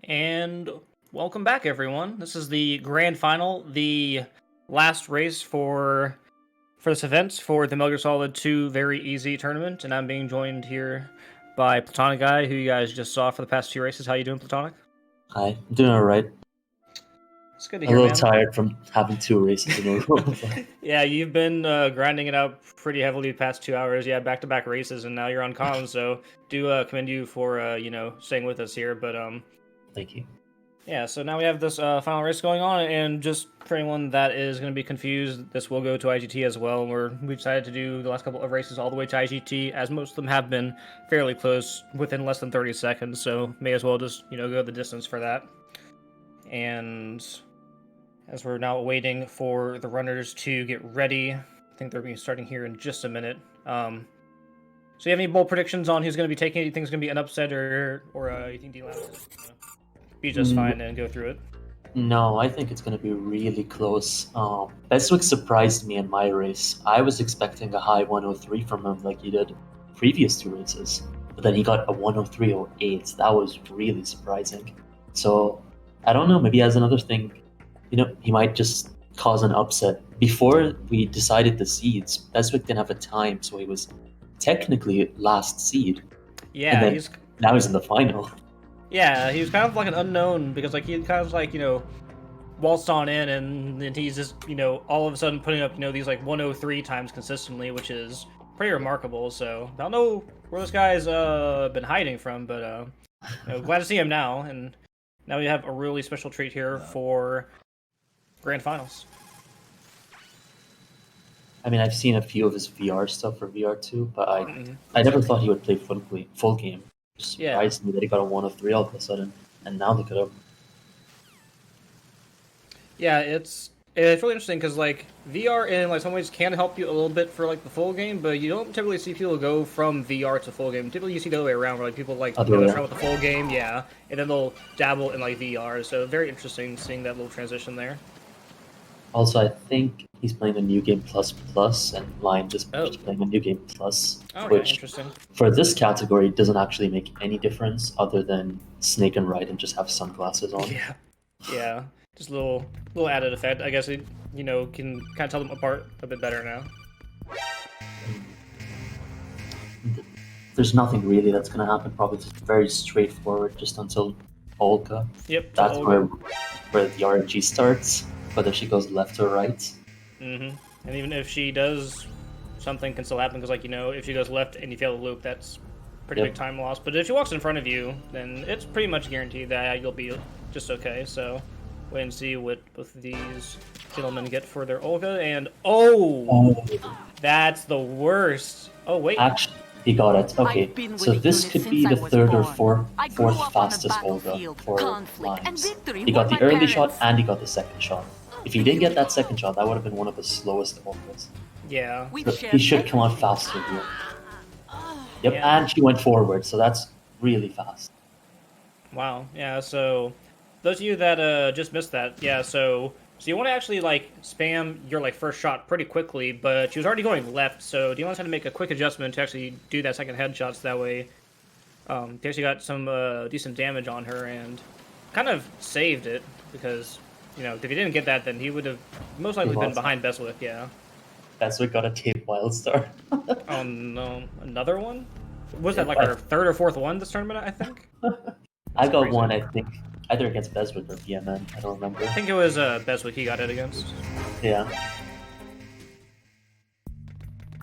And welcome back, everyone. This is the grand final, the last race for this event for the Metal Gear Solid 2 Very Easy tournament, and I'm being joined here by Platonic Guy, who you guys just saw for the past two races. How you doing, Platonic? Hi, I'm doing alright. It's good to A hear, little man. tired from having two races in a row. Yeah, you've been grinding it out pretty heavily the past 2 hours. Yeah, back-to-back races, and now you're on comms. So do commend you for staying with us here. But Thank you. yeah, so now we have this final race going on, and just for anyone that is going to be confused, this will go to IGT as well. We decided to do the last couple of races all the way to IGT, as most of them have been fairly close, within less than 30 seconds, so may as well just, go the distance for that. And as we're now waiting for the runners to get ready, I think they're going to be starting here in just a minute. So you have any bold predictions on who's going to be taking it? You think it's going to be an upset, or you think D-Line will be just fine and go through it? No, I think it's going to be really close. Beswick surprised me in my race. I was expecting a high 103 from him like he did previous two races. But then he got a 103.08. That was really surprising. So, I don't know, maybe as another thing, he might just cause an upset. Before we decided the seeds, Beswick didn't have a time, so he was technically last seed. Yeah, and then now he's in the final. Yeah, he was kind of like an unknown because he kind of waltzed on in and he's just, all of a sudden putting up, these 103 times consistently, which is pretty remarkable. So I don't know where this guy's been hiding from, but glad to see him now. And now we have a really special treat here for grand finals. I mean, I've seen a few of his VR stuff for VR2, but I never thought he would play full game. Surprised me that he got a 103 all of a sudden, and now look at him. Yeah, it's really interesting because VR in some ways can help you a little bit for the full game, but you don't typically see people go from VR to full game. Typically, you see the other way around where people start with the full game, yeah, and then they'll dabble in VR. So very interesting seeing that little transition there. Also, I think he's playing a New Game Plus, and Lion just playing a New Game Plus, which interesting. For this category doesn't actually make any difference other than Snake and Raiden just have sunglasses on. Yeah, just a little added effect. I guess it can kind of tell them apart a bit better now. There's nothing really that's going to happen. Probably just very straightforward, just until Olga. Yep. That's where the RNG starts. Whether she goes left or right. Mm-hmm. And even if she does, something can still happen because, if she goes left and you fail the loop, that's pretty big time loss. But if she walks in front of you, then it's pretty much guaranteed that you'll be just okay. So wait and see what both of these gentlemen get for their Olga. And that's the worst. Oh wait. Actually, he got it. Okay, so this could be the third or fourth fastest Olga for Lions. He got the early shot and he got the second shot. If he didn't get that second shot, that would have been one of the slowest Olgas. Yeah. So he should come out faster here. Yep, and she went forward, so that's really fast. Wow. Yeah. So those of you that just missed that, so you want to actually spam your first shot pretty quickly, but she was already going left, so D-Line's had to make a quick adjustment to actually do that second headshot, so that way they actually got some decent damage on her and kind of saved it, because if he didn't get that, then he would have most likely been behind Beswick. Yeah. Beswick got a tape Wildstar. Oh no, another one? Was that our third or fourth one this tournament? I think. I got one. I think either against Beswick or BMN. I don't remember. I think it was Beswick he got it against. Yeah.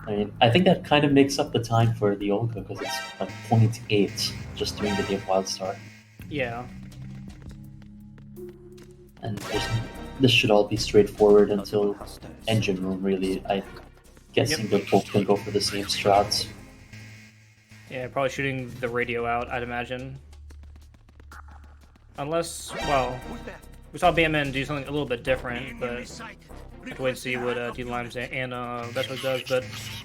I mean, I think that kind of makes up the time for the Olga because it's 0.8 just doing the tape Wildstar. Yeah. And this should all be straightforward until engine room, really. I'm guessing they're both going to go for the same strats. Yeah, probably shooting the radio out, I'd imagine. Unless, well, we saw BMN do something a little bit different, but have to wait and see what D-Limes and Beswick does. But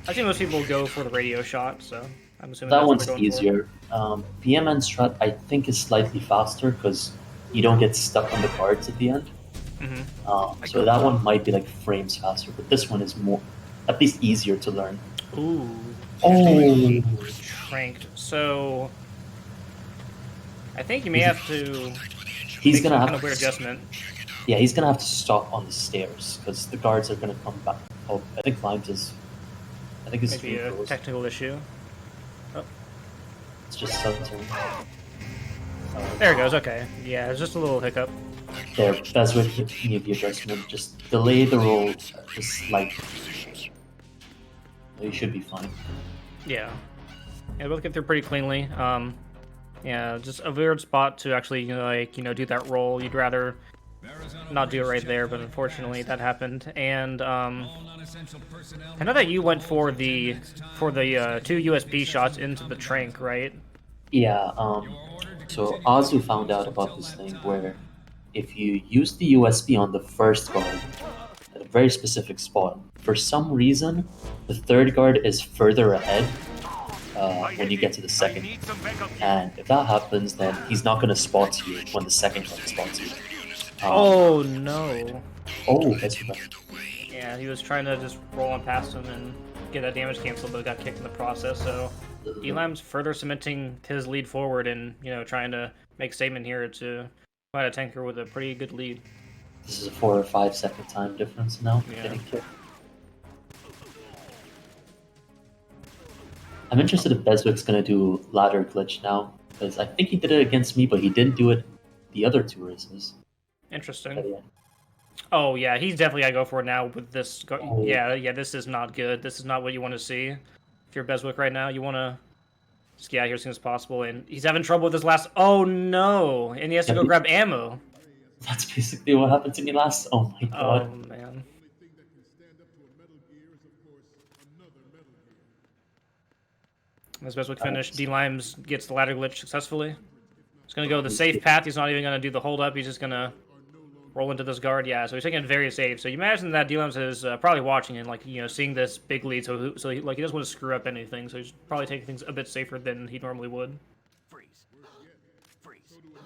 I think most people go for the radio shot, so I'm assuming that one's easier. BMN strat, I think, is slightly faster because you don't get stuck on the cards at the end. Mm-hmm. So that one might be frames faster, but this one is more, at least easier to learn. Ooh. Oh. Tranked. So I think you may have to He's Makes gonna some have kind of to, weird adjustment. yeah, he's gonna have to stop on the stairs because the guards are gonna come back. Oh, I think Limes is. I think his Maybe stream a froze. technical issue. Oh, It's just something. there it goes. Okay. Yeah, it's just a little hiccup. There, that's what you need the adjustment. Just delay the roll just slightly. You should be fine. Yeah. Yeah, both get through pretty cleanly. Yeah, just a weird spot to actually do that roll. You'd rather not do it right there, but unfortunately that happened. And I know that you went for the two USB shots into the trank, right? Yeah. So Azu found out about this thing where if you use the USB on the first guard at a very specific spot, for some reason, the third guard is further ahead when you get to the second. And if that happens, then he's not going to spot you when the second guard spots you. Oh no. Oh, that's right. Yeah, he was trying to just roll on past him and get that damage canceled, but got kicked in the process. So Elam's further cementing his lead forward and trying to make statement here to fight a tanker with a pretty good lead. This is a 4 or 5 second time difference now. Yeah. Getting kicked. I'm interested if Beswick's gonna do ladder glitch now because I think he did it against me, but he didn't do it the other 2 races. Interesting. But yeah. Oh yeah, he's definitely gotta go for it now with this. Oh. Yeah, this is not good. This is not what you want to see. If you're Beswick right now, you want to just get out here as soon as possible. And he's having trouble with this last. Oh no! And he has to go grab ammo. That's basically what happened to me last. Oh my god. Oh man. As Beswick finished, D Limes gets the ladder glitch successfully. He's gonna go the safe path. He's not even gonna do the hold up. He's just gonna roll into this guard. Yeah, so he's taking it very safe. So you imagine that D Limes is probably watching and seeing this big lead. So he doesn't want to screw up anything. So he's probably taking things a bit safer than he normally would.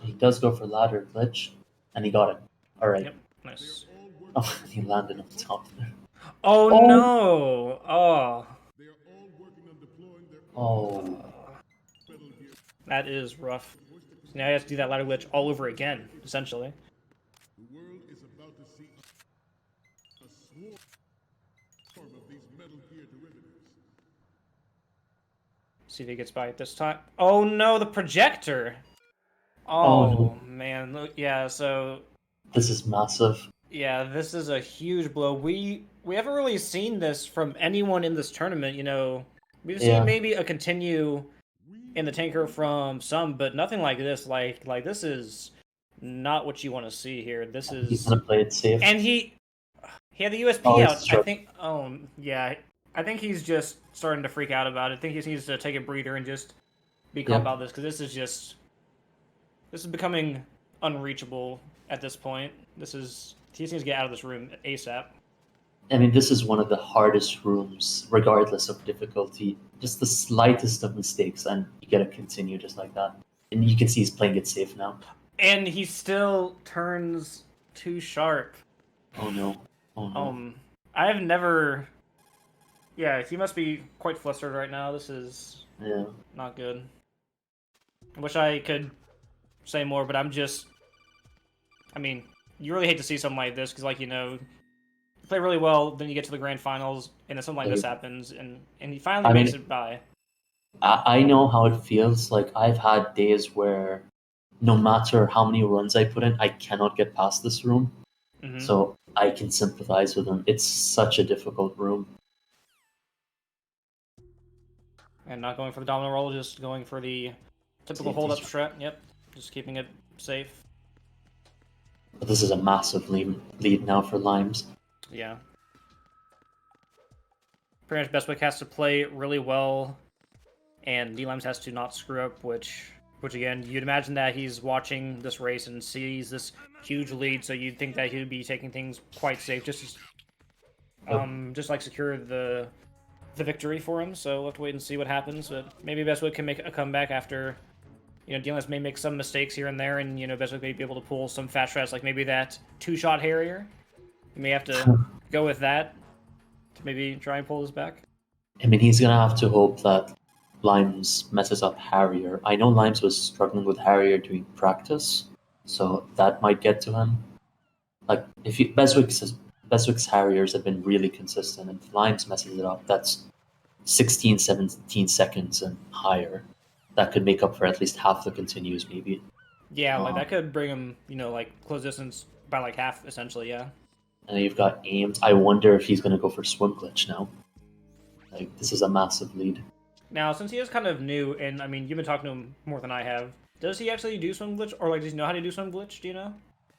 He does go for ladder glitch, and he got it. All right. Yep, nice. Oh, he landed on top there. Oh no! Oh. Oh. That is rough. So now he has to do that ladder glitch all over again, essentially. The world is about to see a swarm of these Metal Gear derivatives. See if he gets by it this time. Oh no, the projector! Oh man, look, yeah, so This is massive. yeah, this is a huge blow. We haven't really seen this from anyone in this tournament, We've seen maybe a continue in the tanker from some, but nothing like this. Like this is not what you want to see here. This is He's gonna play it safe. and he had the USP Oh, out. sure. I think. Oh yeah, I think he's just starting to freak out about it. I think he needs to take a breather and just be calm about this because this is becoming unreachable at this point. He just needs to get out of this room ASAP. I mean, this is one of the hardest rooms, regardless of difficulty. Just the slightest of mistakes, and you gotta continue just like that. And you can see he's playing it safe now. And he still turns too sharp. Oh no. Oh no. I've never. Yeah, he must be quite flustered right now. This is not good. I wish I could say more, but I'm just. I mean, you really hate to see something like this because, you play really well, then you get to the grand finals, and then something like this happens, and he finally makes it by. I know how it feels. Like, I've had days where no matter how many runs I put in, I cannot get past this room. Mm-hmm. So I can sympathize with him. It's such a difficult room. And not going for the domino roll, just going for the typical hold-up strat. Yep, just keeping it safe. But this is a massive lead now for Limes. Yeah. Pretty much Bestwick has to play really well, and D-Limes has to not screw up, which again, you'd imagine that he's watching this race and sees this huge lead, so you'd think that he'd be taking things quite safe, just like secure the victory for him. So we'll have to wait and see what happens, but maybe Bestwick can make a comeback after, D-Limes may make some mistakes here and there, and, Bestwick may be able to pull some fast strats, like maybe that two-shot Harrier. You may have to go with that to maybe try and pull this back. I mean, he's going to have to hope that Limes messes up Harrier. I know Limes was struggling with Harrier during practice, so that might get to him. Like if you, Beswick's Harriers have been really consistent, and if Limes messes it up, that's 16, 17 seconds and higher. That could make up for at least half the continues, maybe. Yeah, like Um, that could bring him, like close distance by like half, essentially. Yeah. and then you've got Ames. I wonder if he's going to go for Swim Glitch now. Like this is a massive lead. Now, since he is kind of new, and I mean, you've been talking to him more than I have, does he actually do swim glitch, or like, does he know how to do swim glitch? Do you know?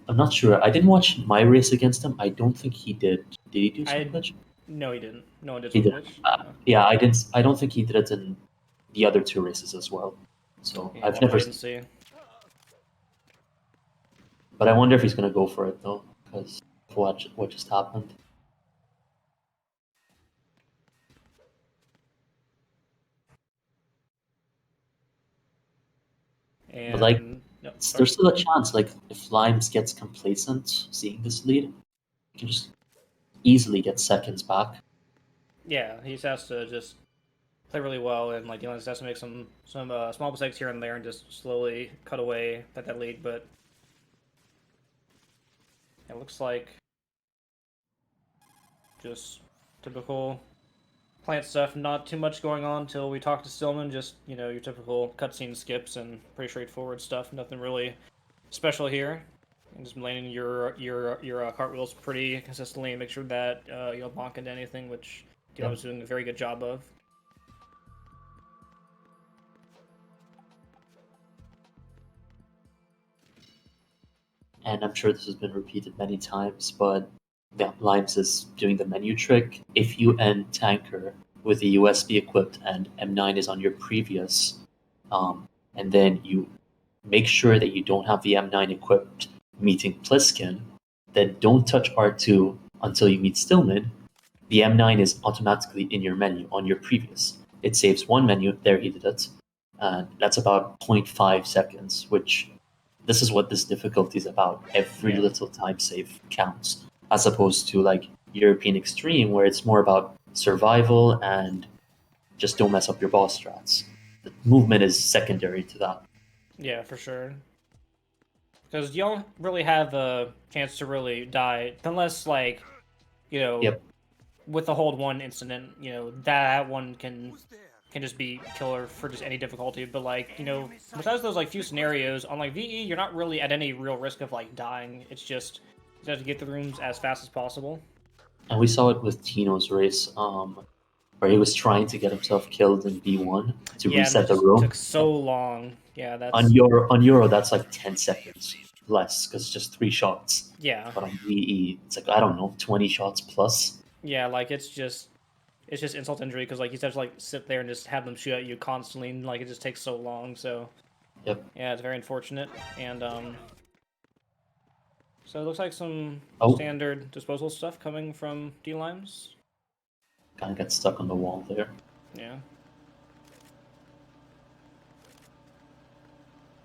I'm not sure. I didn't watch my race against him. I don't think he did. Did he do Swim I Glitch? No, he didn't. No one did He swim did. glitch. No. Yeah, I didn't. I don't think he did it in the other two races as well. So Yeah, I've we'll have to never. wait and see. But I wonder if he's going to go for it though, because what just happened. But like, And no, there's sorry. still a chance. Like, if Limes gets complacent seeing this lead, he can just easily get seconds back. Yeah, he just has to just play really well, and like Dylan just has to make some small mistakes here and there, and just slowly cut away that lead. But it looks like just typical plant stuff. Not too much going on until we talk to Stillman. Just your typical cutscene skips and pretty straightforward stuff. Nothing really special here. And just landing your cartwheels pretty consistently and make sure that you don't bonk into anything, which Dylan was doing a very good job of. And I'm sure this has been repeated many times, but yeah, Limes is doing the menu trick. If you end tanker with the USB equipped and M9 is on your previous, and then you make sure that you don't have the M9 equipped meeting Pliskin, then don't touch R2 until you meet Stillman. The M9 is automatically in your menu on your previous. It saves one menu, there he did it, and that's about 0.5 seconds, which this is what this difficulty is about. Every Yeah. little time save counts, as opposed to like European Extreme, where it's more about survival and just don't mess up your boss strats. The movement is secondary to that. Yeah, for sure. Because you don't really have a chance to really die unless, like, Yep. with the hold one incident, that one can just be killer for just any difficulty. But like, besides those like few scenarios on like VE, you're not really at any real risk of like dying. It's just you have to get the rooms as fast as possible. And we saw it with Tino's race, where he was trying to get himself killed in B1 to Yeah, and it reset the just room. took so long. Yeah, On that's Euro, that's like 10 seconds less because it's just 3 shots. yeah, But on VE, it's like I don't know, 20 shots plus. yeah. Like it's just insult to injury because like you just have to like sit there and just have them shoot at you constantly, and like it just takes so long. So Yep. yeah, it's very unfortunate. And so it looks like some Oh, standard disposal stuff coming from D-Limes. kind of got stuck on the wall there. Yeah.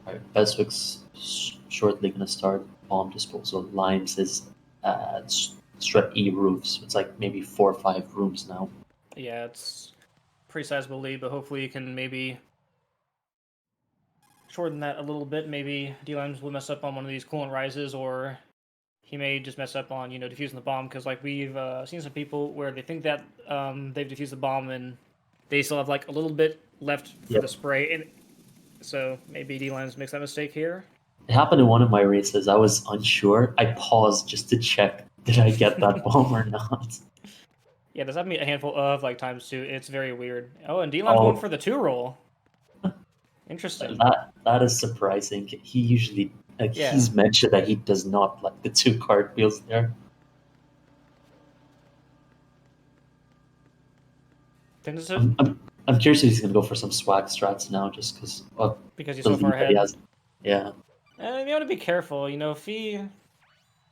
All right, Beswick's shortly going to start bomb disposal. Limes is strat E roofs. It's like maybe 4 or 5 rooms now. Yeah, it's pretty sizable lead, but hopefully you can maybe shorten that a little bit. Maybe D-Limes will mess up on one of these coolant rises, or he may just mess up on, defusing the bomb, because like we've seen some people where they think that they've defused the bomb and they still have like a little bit left for Yep. the spray, and so maybe D-Limes makes that mistake here. It happened in one of my races. I was unsure. I paused just to check did I get that bomb or not. Yeah, there's happened to me a handful of like times too. It's very weird. Oh, and D-Line's going for the 2-roll. Interesting. That is surprising. He usually Yeah. he's mentioned that he does not like the 2 cartwheels there. I'm curious if he's gonna go for some swag strats now, just because because he's the so far lead that he ahead. has. Yeah, And you want to be careful. If he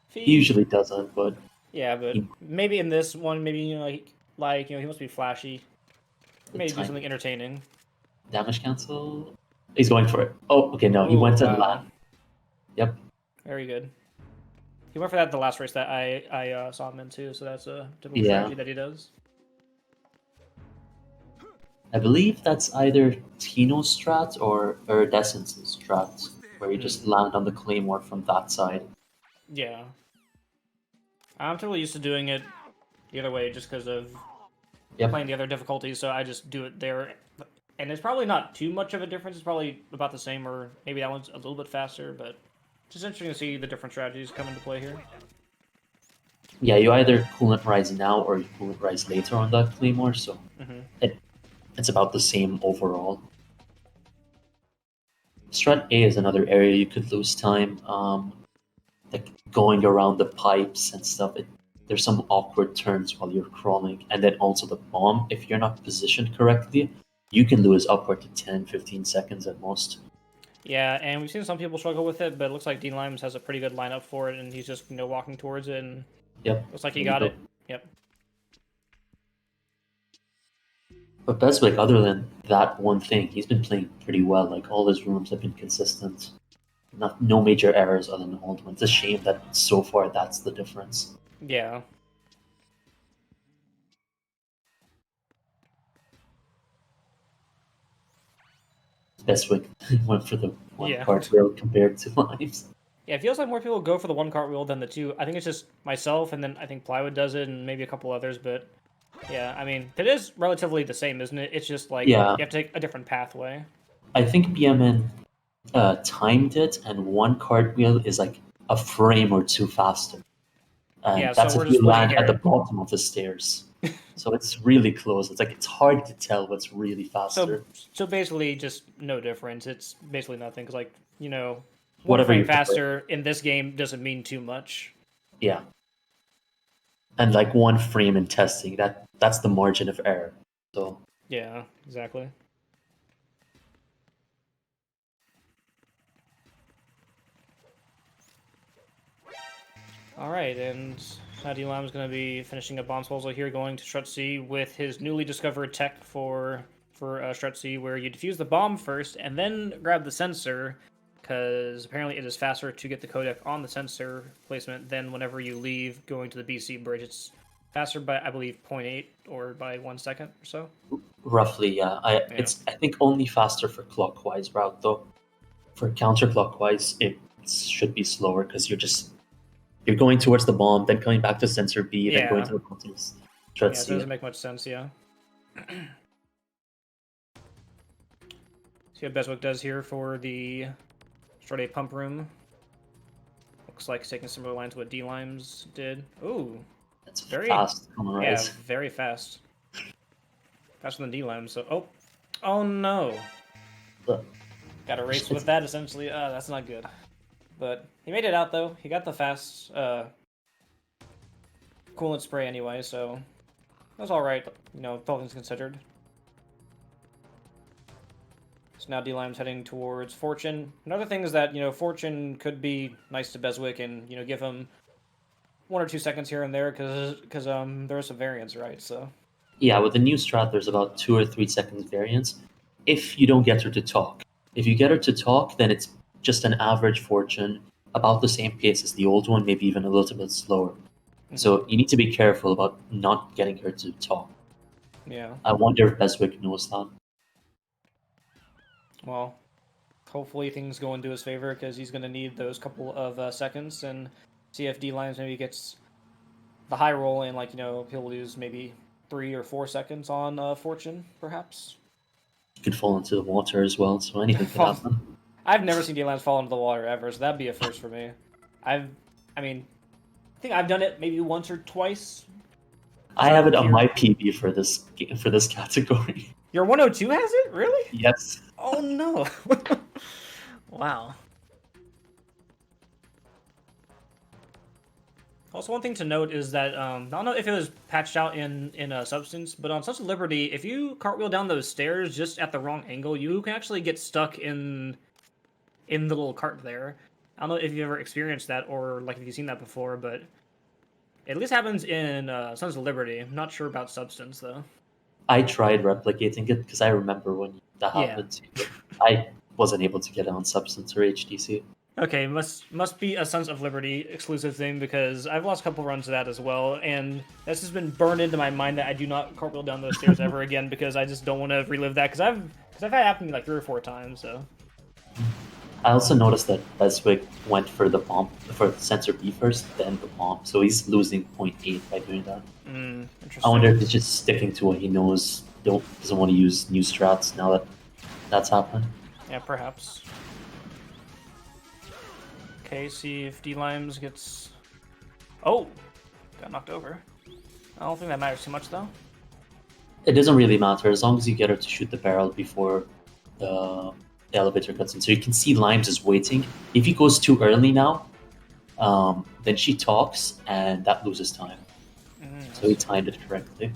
he usually doesn't, but yeah, but maybe in this one, maybe like he must be flashy. Maybe do something entertaining. Damage cancel. He's going for it. Oh, okay, no, he Ooh, went to wow. land. Yep. Very good. He went for that the last race that I saw him in too, so that's a typical strategy that he does. I believe that's either Tino's strat or Iridescence's strat. where you just land on the claymore from that side. Yeah. I'm totally used to doing it the other way just because of Yep. playing the other difficulties, so I just do it there. And it's probably not too much of a difference. It's probably about the same, or maybe that one's a little bit faster, but it's just interesting to see the different strategies come into play here. Yeah, you either coolant rise now or you coolant rise later on that claymore, so it's about the same overall. Strat A is another area you could lose time, like going around the pipes and stuff. There's some awkward turns while you're crawling, and then also the bomb, if you're not positioned correctly, you can lose upward to 10, 15 seconds at most. Yeah, and we've seen some people struggle with it, but it looks like Dean Limes has a pretty good lineup for it, and he's just walking towards it, and Yep. looks like he got it. Yep. But Beswick, other than that one thing, he's been playing pretty well. Like all his rooms have been consistent. No major errors other than old ones. It's a shame that so far that's the difference. Yeah. Beswick went for the one Yeah. cartwheel compared to Limes. Yeah, it feels like more people go for the one cartwheel than the two. I think it's just myself, and then I think Plywood does it, and maybe a couple others, but yeah, I mean, it is relatively the same, isn't it? It's just like you have to take a different pathway. I think BMN timed it, and one cartwheel is like a frame or two faster. And Yeah, that's so we're if you just land playing at the here. bottom of the stairs. So it's really close. It's like it's hard to tell what's really faster. So basically, just no difference. It's basically nothing, because like, one Whatever frame you prefer. faster in this game doesn't mean too much. Yeah. And like one frame in testing, that's the margin of error. So Yeah, exactly. All right, and Dean Lime's going to be finishing a bomb disposal here, going to Strut C with his newly discovered tech for Strut C, where you defuse the bomb first and then grab the sensor, because apparently it is faster to get the codec on the sensor placement than whenever you leave going to the BC bridge. It's faster by, I believe, 0.8 or by 1 second or so. roughly, yeah. It's I think only faster for clockwise route though. For counterclockwise, it should be slower because you're going towards the bomb, then coming back to sensor B, then going to the bottom. Yeah, it doesn't make much sense, yeah. See what Beswick does here for the Strut A pump room. Looks like it's taking similar lines to what D-Limes did. Ooh. It's very fast on the rise. Yeah, very fast. Faster than D-Limes, so... Oh no! Got a race with that, essentially. That's not good. But he made it out, though. He got the fast coolant spray anyway, so that's alright, all things considered. So now D-Lime's heading towards Fortune. Another thing is that, Fortune could be nice to Beswick and, give him 1 or 2 seconds here and there, because there's some variance, right? So yeah, with the new strat, there's about 2 or 3 seconds variance if you don't get her to talk. If you get her to talk, then it's just an average Fortune, about the same pace as the old one, maybe even a little bit slower. So you need to be careful about not getting her to talk. Yeah. I wonder if Beswick knows that. Well, hopefully things go into his favor, because he's going to need those couple of seconds, and see if D-Limes maybe gets the high roll, and he'll lose maybe 3 or 4 seconds on Fortune, perhaps. You could fall into the water as well, so anything could happen. I've never seen D-Limes fall into the water ever, so that'd be a first for me. I think I've done it maybe once or twice. I have it on my PB for this category. Your 102 has it? Really? Yes. Oh no. Wow. Also, one thing to note is that I don't know if it was patched out in Substance, but on Sons of Liberty, if you cartwheel down those stairs just at the wrong angle, you can actually get stuck in the little cart there. I don't know if you've ever experienced that, or if you've seen that before, but it at least happens in Sons of Liberty. I'm not sure about Substance though. I tried replicating it because I remember when that happened. I wasn't able to get it on Substance or HTC. Okay, must be a Sons of Liberty exclusive thing, because I've lost a couple runs of that as well, and this has been burned into my mind that I do not cartwheel down those stairs ever again, because I just don't want to relive that, because I've had it happen to me 3 or 4 times. So I also noticed that Beswick went for the bomb for sensor B first, then the bomb. So he's losing 0.8 by doing that. I wonder if Interesting. he's just sticking to what he knows. Doesn't want to use new strats now that that's happened. Yeah, perhaps. Okay, see if D-Limes gets... Oh! Got knocked over. I don't think that matters too much, though. It doesn't really matter as long as you get her to shoot the barrel before the elevator cuts in. So you can see Limes is waiting. If he goes too early now, then she talks and that loses time. So he timed it correctly.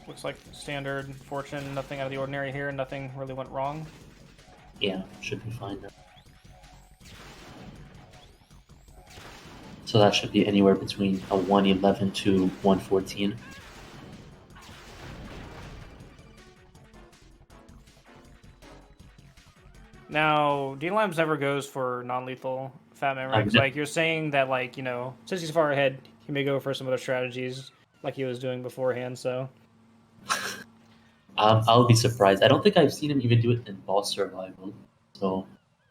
Looks like standard fortune, nothing out of the ordinary here, nothing really went wrong. Yeah, should be fine now. So that should be anywhere between a 111 to 114. Now, D-Limes never goes for non-lethal Fat Man, right? I've 'Cause, ne- like, you're saying that, like, you know, since he's far ahead, he may go for some other strategies like he was doing beforehand, so... I'll be surprised. I don't think I've seen him even do it in boss survival. So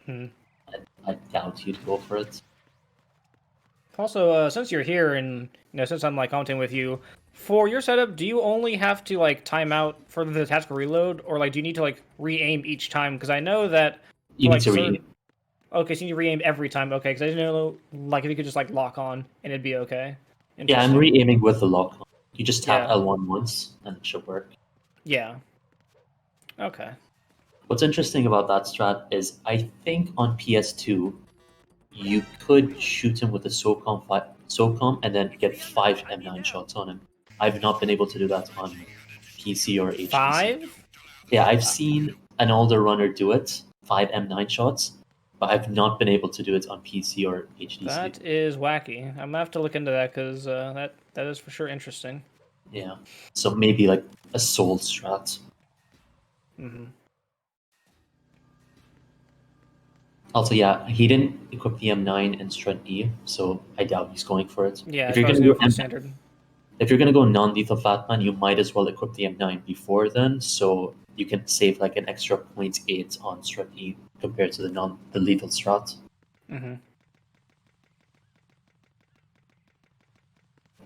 I doubt he'd go for it. Also, since you're here and, you know, since I'm, like, commenting with you, for your setup, do you only have to, like, time out for the tactical reload, or, like, do you need to, like, re-aim each time? Because I know that You for, need like, to certain... read. Okay, so you re-aim every time. Okay, because I didn't know, like, if you could just, like, lock on and it'd be okay. Yeah, I'm Interesting. re-aiming with the lock. You just tap Yeah. L1 once and it should work. Yeah. Okay. What's interesting about that strat is I think on PS2 you could shoot him with a SOCOM and then get 5 M9 shots on him. I've not been able to do that on PC or HTC. 5? Yeah, I've seen an older runner do it, 5 M9 shots, but I've not been able to do it on PC or HTC. That is wacky. I'm gonna have to look into that because that is for sure interesting. Yeah, so maybe like a soul strat. Mm-hmm. Also, yeah, he didn't equip the M9 and Strat D, so I doubt he's going for it. Yeah, If it's you're probably gonna gonna go go for the standard. if you're gonna go non-lethal Fatman, you might as well equip the M9 before then, so you can save like an extra 0.8 on Strat E compared to the lethal strat. Mm-hmm.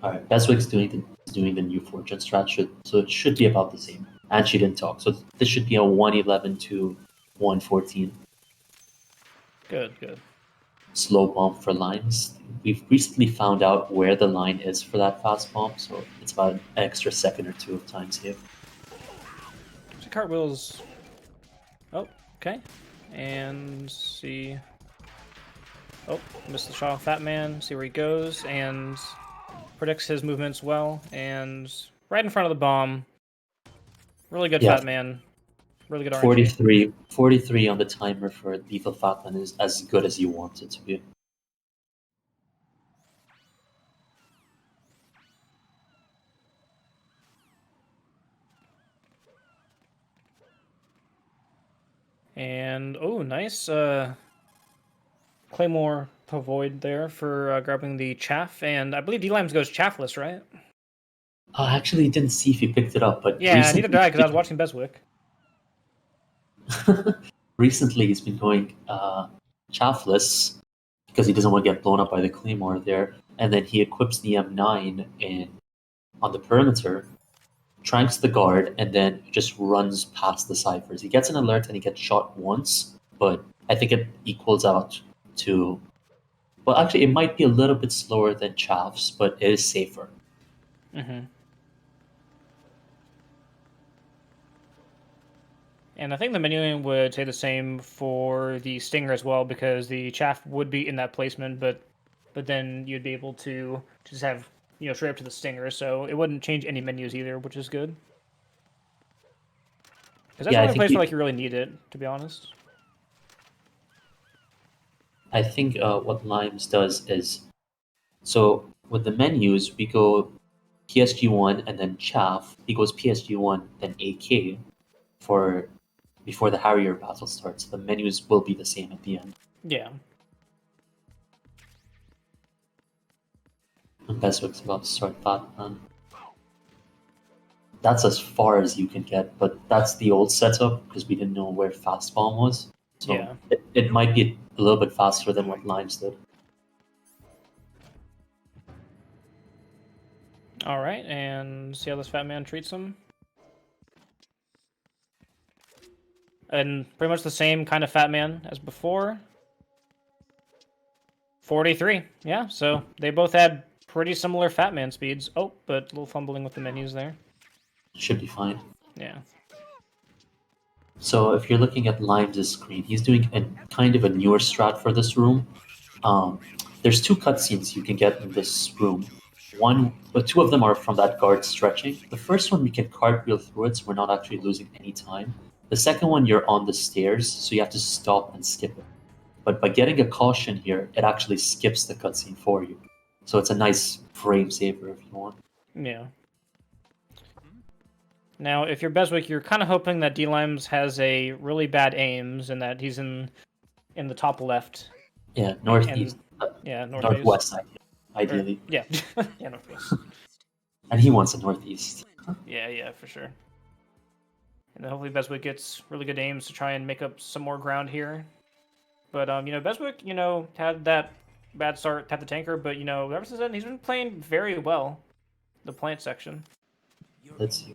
All right, Beswick's doing the new fortune strat, so it should be about the same. And she didn't talk, so this should be a 111 to 114 Good, good. slow bomb for lines. We've recently found out where the line is for that fast bomb, so it's about an extra second or two of time save. So cartwheels. Oh, okay. And see. Oh, missed the shot on Fat Man. See where he goes and predicts his movements well. And right in front of the bomb. Really good Yeah, Fat Man. Really good RNG. 43 on the timer for lethal Fatman is as good as you want it to be. And oh, nice Claymore to avoid there for grabbing the chaff. And I believe D-Limes goes chaffless, right? I actually didn't see if he picked it up, but Yeah, neither did I because I was watching Beswick. recently he's been going chaffless because he doesn't want to get blown up by the claymore there, and then he equips the M9 on the perimeter, tranks the guard, and then just runs past the ciphers. He gets an alert and he gets shot once, but I think it equals out to. Well, actually, it might be a little bit slower than Chaff's, but it is safer. Mm-hmm. And I think the menuing would say the same for the Stinger as well, because the chaff would be in that placement, but then you'd be able to just have, you know, straight up to the Stinger, so it wouldn't change any menus either, which is good. Because that's Yeah, the I only think place where like you really need it, to be honest. what Limes does is so with the menus we go PSG1 and then Chaff. He goes PSG1 then AK for before the Harrier battle starts. The menus will be the same at the end. Yeah. And Beswick's about to start that. that's as far as you can get, but that's the old setup because we didn't know where Fast Bomb was. So Yeah. it might be a little bit faster than what Limes did. All right, and see how this fat man treats him. And pretty much the same kind of fat man as before. 43, yeah, so they both had pretty similar fat man speeds. Oh, but a little fumbling with the menus there. Should be fine. Yeah. So if you're looking at Limes' screen, he's doing a kind of a newer strat for this room. There's two cutscenes you can get in this room. Two of them are from that guard stretching. The first one we can cartwheel through it, so we're not actually losing any time. The second one you're on the stairs, so you have to stop and skip it. But by getting a caution here, it actually skips the cutscene for you. So it's a nice frame saver if you want. Yeah. Now, if you're Beswick, you're kind of hoping that D-Limes has a really bad aims and that he's in the top left. Yeah, northeast. Yeah, northeast. Northwest side, ideally. Yeah. Yeah, northwest. And he wants a northeast. Yeah, for sure. And then hopefully Beswick gets really good aims to try and make up some more ground here. But, Beswick, had that bad start, had the tanker, but, ever since then, he's been playing very well. The plant section. Let's see.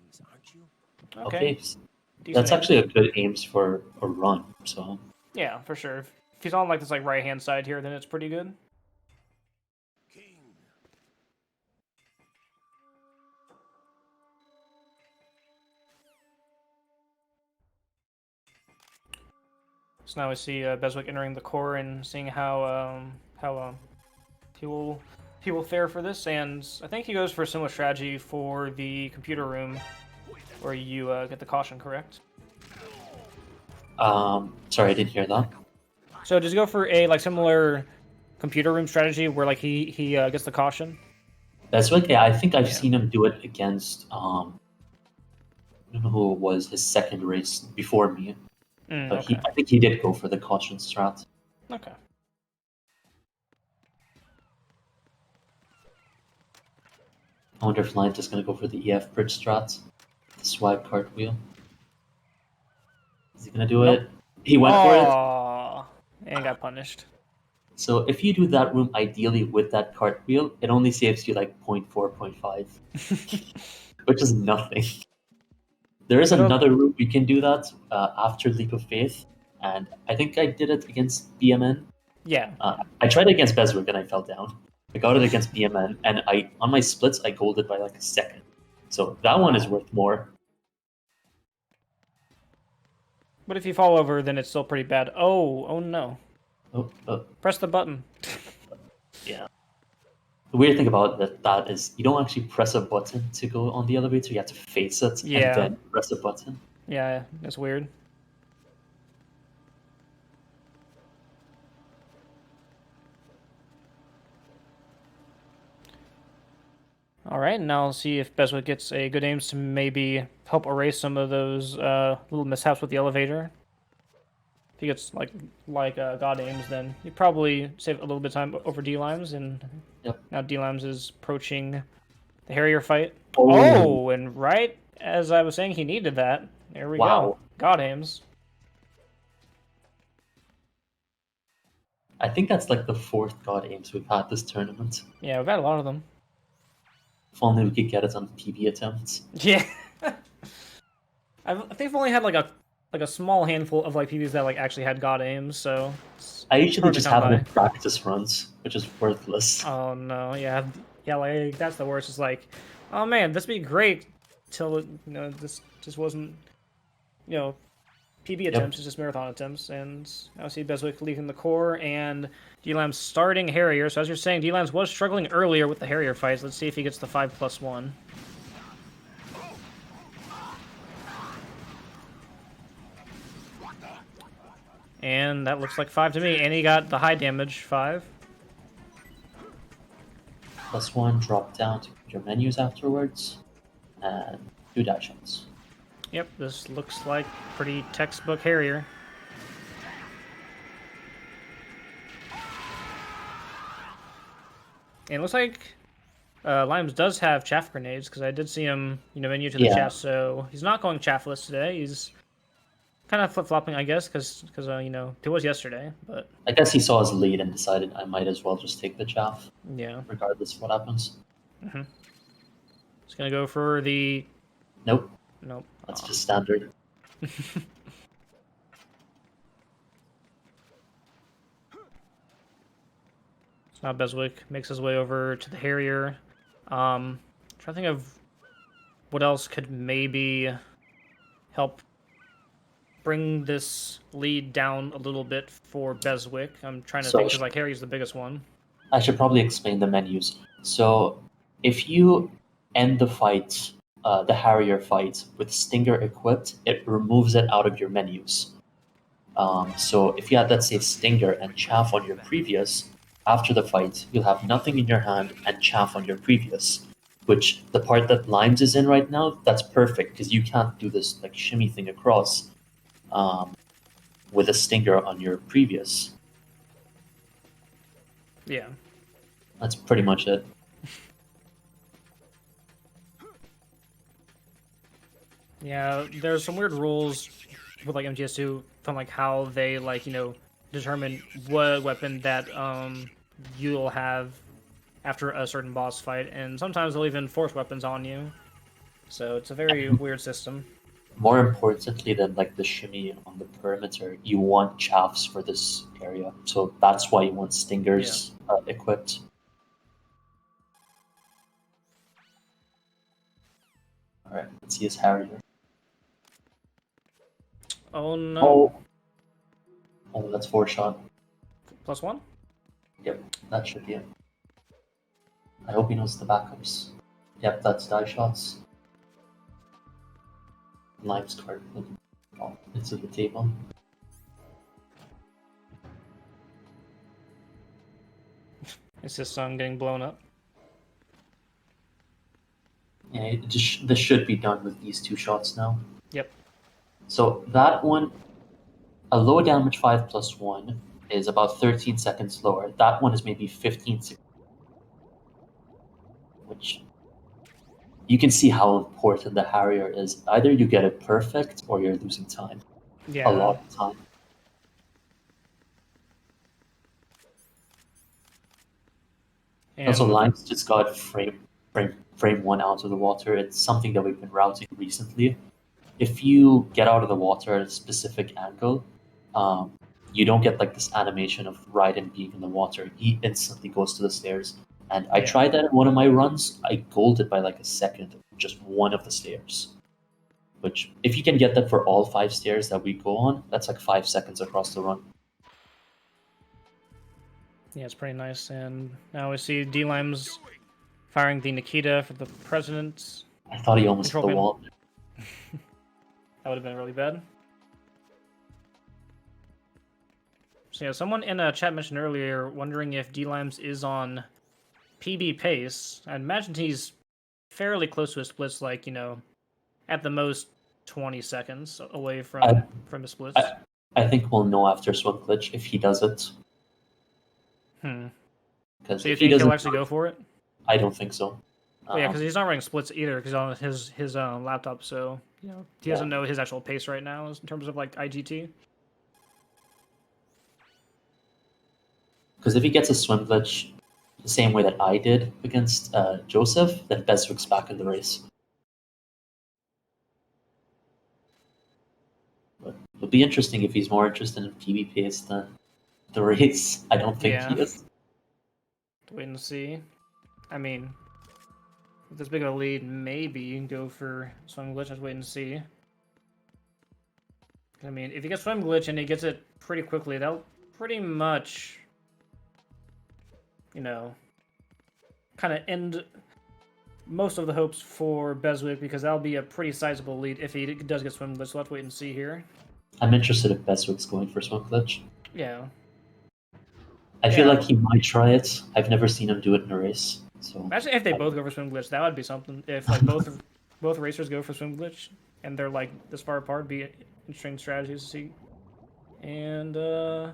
Okay. That's actually a good aims for a run, so... Yeah, for sure. If he's on, this, right-hand side here, then it's pretty good. So now we see Beswick entering the core and seeing how he will fare for this, and I think he goes for a similar strategy for the computer room, where you get the caution, correct? Sorry, I didn't hear that. So does he go for a similar computer room strategy where he gets the caution? Beswick, yeah, I think I've seen him do it against I don't know who it was, his second race before me. But Okay. I think he did go for the caution strat. Okay. I wonder if Lions is going to go for the EF bridge strat. The swag cartwheel. Is he going to do it? He went for it. And got punished. So if you do that room ideally with that cartwheel, it only saves you 0.4, 0.5. Which is nothing. There is another route we can do that after Leap of Faith, and I think I did it against BMN. Yeah. I tried it against Beswick and I fell down. I got it against BMN, and on my splits I golded by a second. So that one is worth more. But if you fall over, then it's still pretty bad. Oh no. Oh. Press the button. Yeah. The weird thing about that is you don't actually press a button to go on the elevator. You have to face it and then press a button. Yeah, that's weird. All right, now I'll see if Beswick gets a good aims to maybe help erase some of those little mishaps with the elevator. If he gets God aims, then you probably save a little bit of time over D-Limes, and now D-Limes is approaching the Harrier fight. Oh, and right as I was saying, he needed that. There we go. God aims. I think that's the fourth God aims we've had this tournament. Yeah, we've had a lot of them. If only we could get it on PB attempts. Yeah. I think we've only had a small handful of PBs that actually had God aims, so I usually just have them in practice runs, which is worthless. Oh no, yeah, that's the worst. It's oh man, this would be great till this just wasn't PB attempts, it's just marathon attempts, and now I see Beswick leaving the core and D-Lams starting Harrier. So as you're saying, D-Lams was struggling earlier with the Harrier fights. Let's see if he gets the 5+1. And that looks like 5 to me, and he got the high damage 5. +1, drop down to your menus afterwards, and do dash shots. Yep, this looks like pretty textbook Harrier. And it looks like Limes does have chaff grenades because I did see him, menu to the Yeah. chaff. So he's not going chaffless today. He's kind of flip flopping, I guess, because it was yesterday. But I guess he saw his lead and decided I might as well just take the chaff, yeah, regardless of what happens. he's gonna go for the Nope, nope. that's Aw. just standard. So now Beswick makes his way over to the Harrier. Trying to think of what else could maybe help bring this lead down a little bit for Beswick. I'm trying to So think because like Harry's the biggest one. I should probably explain the menus. So if you end the fight, the Harrier fight, with Stinger equipped, it removes it out of your menus. So if you had, let's say, Stinger and Chaff on your previous, after the fight, you'll have nothing in your hand and Chaff on your previous. Which the part that Limes is in right now, that's perfect because you can't do this like shimmy thing across with a Stinger on your previous. Yeah. That's pretty much it. Yeah, there's some weird rules with like MGS2 from like how they like, determine what weapon that you'll have after a certain boss fight, and sometimes they'll even force weapons on you. So it's a very weird system. More importantly than like the shimmy on the perimeter, you want chaffs for this area. So that's why you want Stingers equipped. Alright, let's see his Harrier. Oh no. Oh, that's 4-shot. +1? Yep, that should be it. I hope he knows the backups. Yep, that's die shots. Lime's card. Oh, it's at the table. It's his son getting blown up. Yeah, this should be done with these 2 shots now. Yep. So that one, a low damage 5+1 is about 13 seconds lower. That one is maybe 15 seconds. Which you can see how important the Harrier is. Either you get it perfect or you're losing time. Yeah. A lot of time. And Also, Limes just got frame 1 out of the water. It's something that we've been routing recently. If you get out of the water at a specific angle, you don't get like this animation of Raiden being in the water. He instantly goes to the stairs. And I tried that in one of my runs. I golded by like a second, just one of the stairs. Which, if you can get that for all 5 stairs that we go on, that's like 5 seconds across the run. yeah, it's pretty nice. And now we see D-Limes firing the Nikita for the president. I thought he almost hit Control the panel. wall. That would have been really bad. So yeah, someone in a chat mentioned earlier wondering if D-Limes is on PB pace. I imagine he's fairly close to his splits, like, at the most 20 seconds away from his splits. I think we'll know after Swim Glitch if he does it. So you think he'll actually go for it? I don't think so. Yeah, because he's not running splits either, because on his laptop, so he doesn't know his actual pace right now in terms of like IGT. Because if he gets a Swim Glitch the same way that I did against Joseph, then Beswick's back in the race. But it'll be interesting if he's more interested in PB pace than the race. I don't think he is. Wait and see. I mean, with this big of a lead, maybe you can go for Swim Glitch. Let's wait and see. I mean, if he gets Swim Glitch and he gets it pretty quickly, that'll pretty much, kind of end most of the hopes for Beswick, because that'll be a pretty sizable lead if he does get Swim Glitch. So let's wait and see here. I'm interested if Beswick's going for Swim Glitch. Yeah. I feel like he might try it. I've never seen him do it in a race. So actually, if they both go for Swim Glitch, that would be something. If like both racers go for Swim Glitch and they're like this far apart, be interesting strategies to see. And I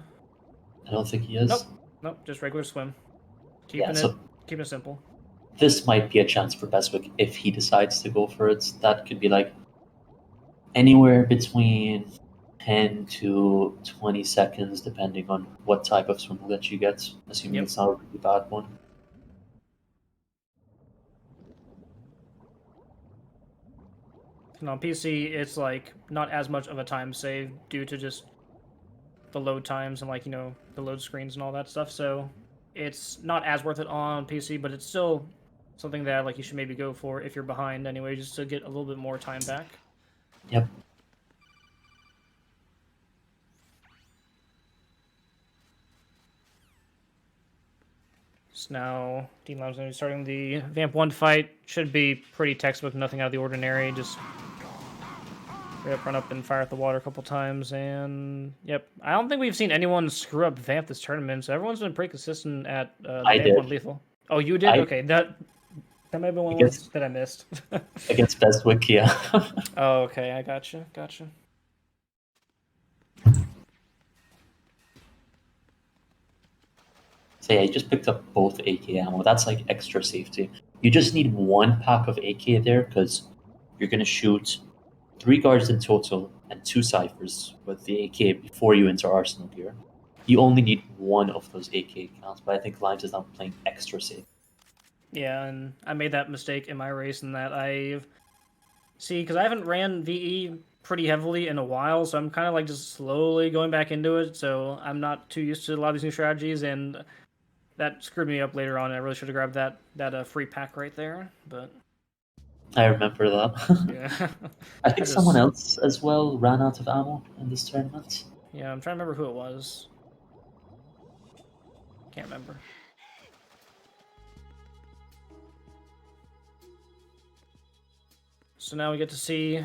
don't think he is. Nope, just regular swim. Keeping it simple. this might be a chance for Beswick if he decides to go for it. That could be like anywhere between 10 to 20 seconds, depending on what type of swim glitch you get, assuming Yep. it's not a really bad one. And on PC, it's like not as much of a time save due to just the load times and like the load screens and all that stuff. So it's not as worth it on PC, but it's still something that like you should maybe go for if you're behind anyway, just to get a little bit more time back. Yep. So now D-Lime's going to be starting the Vamp 1 fight. Should be pretty textbook, nothing out of the ordinary. Just run up and fire at the water a couple times, and yep. I don't think we've seen anyone screw up Vamp this tournament, so everyone's been pretty consistent at the I Vamp did. 1 lethal. Oh, you did? Okay, that might have been one that I missed. Against Beswick, yeah. Oh, okay, I gotcha. So yeah, you just picked up both AK ammo. That's like extra safety. You just need one pack of AK there because you're going to shoot 3 guards in total and 2 ciphers with the AK before you enter Arsenal gear. You only need one of those AK counts, but I think Limes is now playing extra safe. Yeah, and I made that mistake in my race in that because I haven't ran VE pretty heavily in a while, so I'm kind of like just slowly going back into it, so I'm not too used to a lot of these new strategies, and that screwed me up later on. I really should have grabbed that free pack right there, but I remember that. yeah. I think someone else as well ran out of ammo in this tournament. Yeah, I'm trying to remember who it was. Can't remember. So now we get to see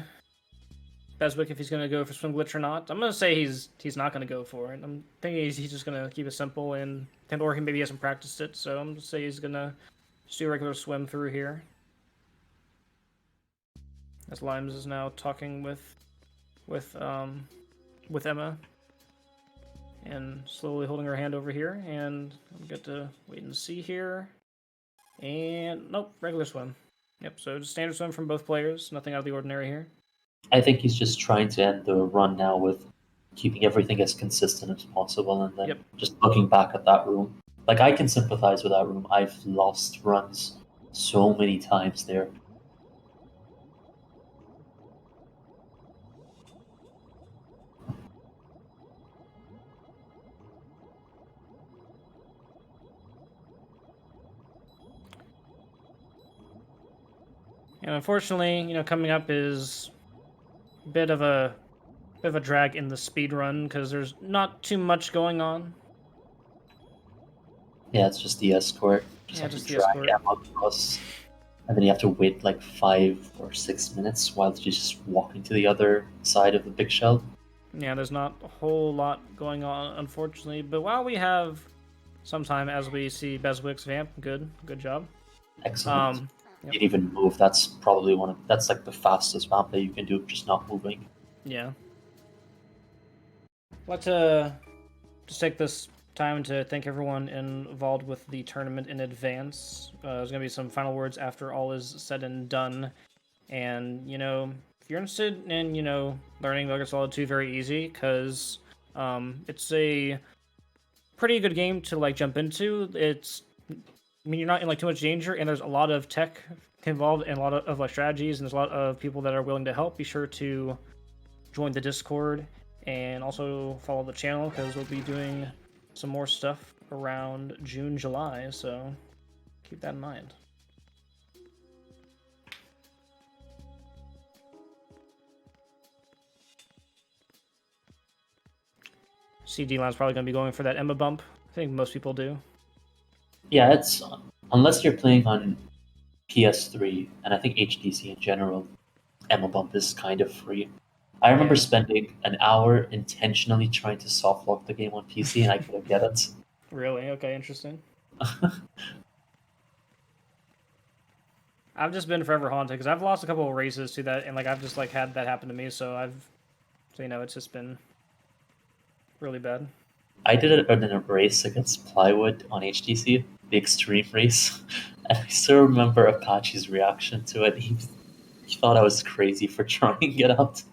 Beswick if he's going to go for swim glitch or not. I'm going to say he's not going to go for it. I'm thinking he's just going to keep it simple, and or he maybe hasn't practiced it, so I'm going to say he's going to just do a regular swim through here. As Limes is now talking with Emma and slowly holding her hand over here, and we get to wait and see here. And nope, regular swim. Yep, so just standard swim from both players. Nothing out of the ordinary here. I think he's just trying to end the run now with keeping everything as consistent as possible and then just looking back at that room. Like, I can sympathize with that room. I've lost runs so many times there. And unfortunately, coming up is a bit of a drag in the speed run because there's not too much going on. Yeah, it's just the escort. Just the escort. Across, and then you have to wait like 5 or 6 minutes while you're just walking to the other side of the big shell. Yeah, there's not a whole lot going on, unfortunately. But while we have some time, as we see Beswick's Vamp, good job. Excellent. You didn't even move. That's probably that's like the fastest vamp that you can do, just not moving. Yeah. I'd like to just take this time to thank everyone involved with the tournament in advance. There's going to be some final words after all is said and done. And, if you're interested in, learning Metal Gear Solid 2 very easy, because it's a pretty good game to, like, jump into. You're not in, like, too much danger, and there's a lot of tech involved and a lot of like, strategies, and there's a lot of people that are willing to help. Be sure to join the Discord and also follow the channel, because we'll be doing some more stuff around June, July, so keep that in mind. CD Line's probably going to be going for that Emma bump. I think most people do. Yeah, it's unless you're playing on PS3, and I think HTC in general, Emma bump is kind of free. I remember spending an hour intentionally trying to soft lock the game on PC, and I couldn't get it. Really? Okay, interesting. I've just been forever haunted because I've lost a couple of races to that, and like I've just like had that happen to me. So it's just been really bad. I did it in a race against Plywood on HTC, the extreme race, and I still remember Apache's reaction to it. He thought I was crazy for trying it out.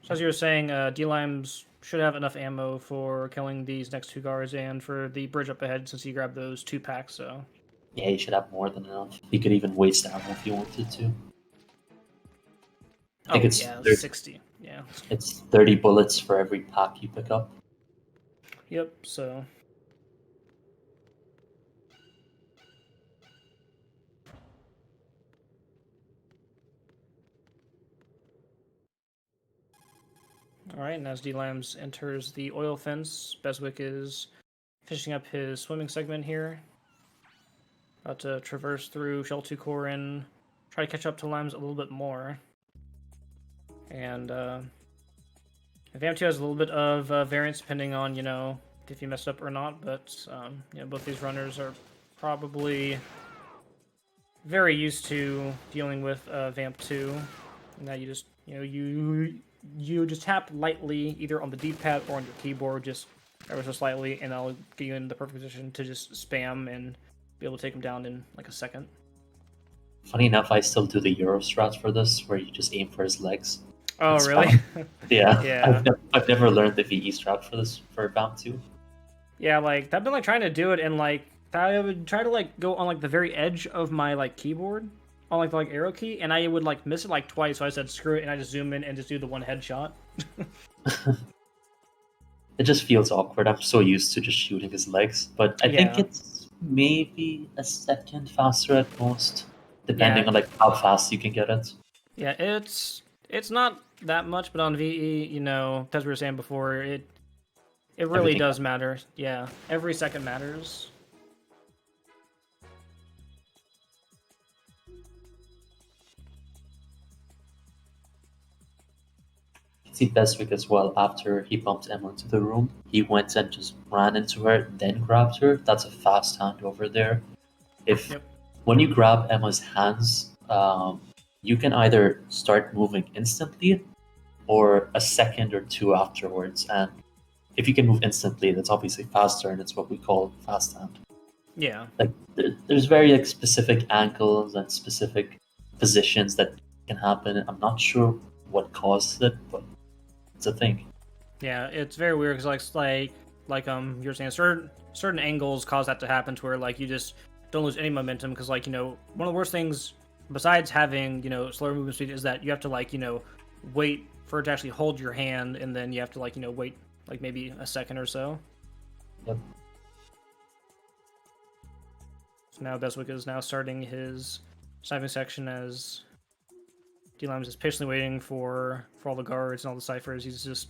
So as you were saying, D-Limes should have enough ammo for killing these next two guards and for the bridge up ahead since he grabbed those 2 packs, so... Yeah, he should have more than enough. He could even waste ammo if he wanted to. I think it's 60. Yeah. It's 30 bullets for every pack you pick up. Yep, so... Alright, and as D-Limes enters the oil fence, Beswick is finishing up his swimming segment here. About to traverse through Shell 2 Core and try to catch up to Limes a little bit more. And Vamp 2 has a little bit of variance depending on, you know, if you messed up or not, but you know, both these runners are probably very used to dealing with Vamp 2. And that you just, you know, you just tap lightly either on the D-pad or on your keyboard, just ever so slightly, and that'll get you in the perfect position to just spam and be able to take him down in like a second. Funny enough, I still do the Euro strat for this, where you just aim for his legs. Oh, It's really? Yeah. Yeah. I've never learned the VE strat for this for Vamp 2. Yeah, like I've been like trying to do it, and like I would try to like go on like the very edge of my like keyboard on like the arrow key, and I would like miss it like twice. So I said screw it, and I just zoom in and just do the one headshot. It just feels awkward. I'm so used to just shooting his legs, but I think Yeah. it's maybe a second faster at most, depending Yeah. on like how fast you can get it. Yeah, it's not that much, but on VE, you know, as we were saying before, it really Everything does matter. Yeah, every second matters. You can see Beswick as well. After he bumped Emma into the room, he went and just ran into her, then grabbed her. That's a fast handover there. If Yep. When you grab Emma's hands, you can either start moving instantly or a second or two afterwards. And if you can move instantly, that's obviously faster, and it's what we call fast hand. Yeah. Like there's very like specific angles and specific positions that can happen. I'm not sure what causes it, but it's a thing. Yeah, it's very weird because you're saying certain angles cause that to happen to where like you just don't lose any momentum because like, you know, one of the worst things besides having, you know, slower movement speed is that you have to like, you know, wait for it to actually hold your hand, and then you have to like, you know, wait like maybe a second or so. Yep. So now Beswick is now starting his sniping section as D-Limes is patiently waiting for all the guards and all the ciphers. He's just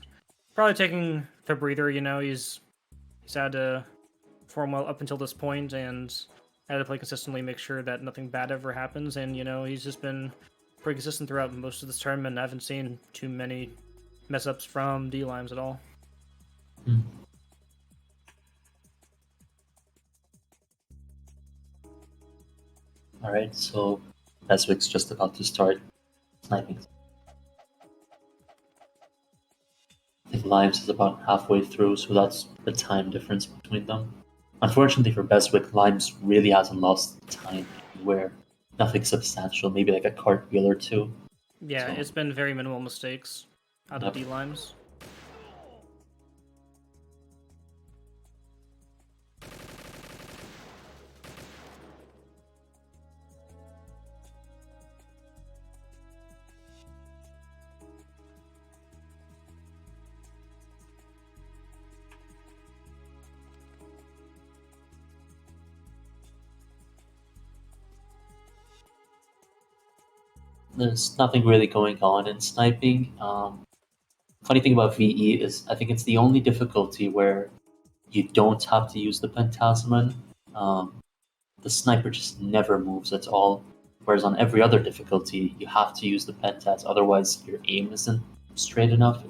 probably taking the breather, you know. He's had to perform well up until this point and had to play consistently, make sure that nothing bad ever happens. And, you know, he's just been pretty consistent throughout most of this tournament. I haven't seen too many mess ups from D-Limes at all. Mm. Alright, so Beswick's just about to start sniping. I think Limes is about halfway through, so that's the time difference between them. Unfortunately for Beswick, Limes really hasn't lost time anywhere. Nothing substantial, maybe like a cartwheel or two. Yeah, So- it's been very minimal mistakes out of Yep. D-Limes. There's nothing really going on in sniping. Funny thing about VE is I think it's the only difficulty where you don't have to use the Pentasman. The sniper just never moves at all. Whereas on every other difficulty, you have to use the Pentas, otherwise your aim isn't straight enough.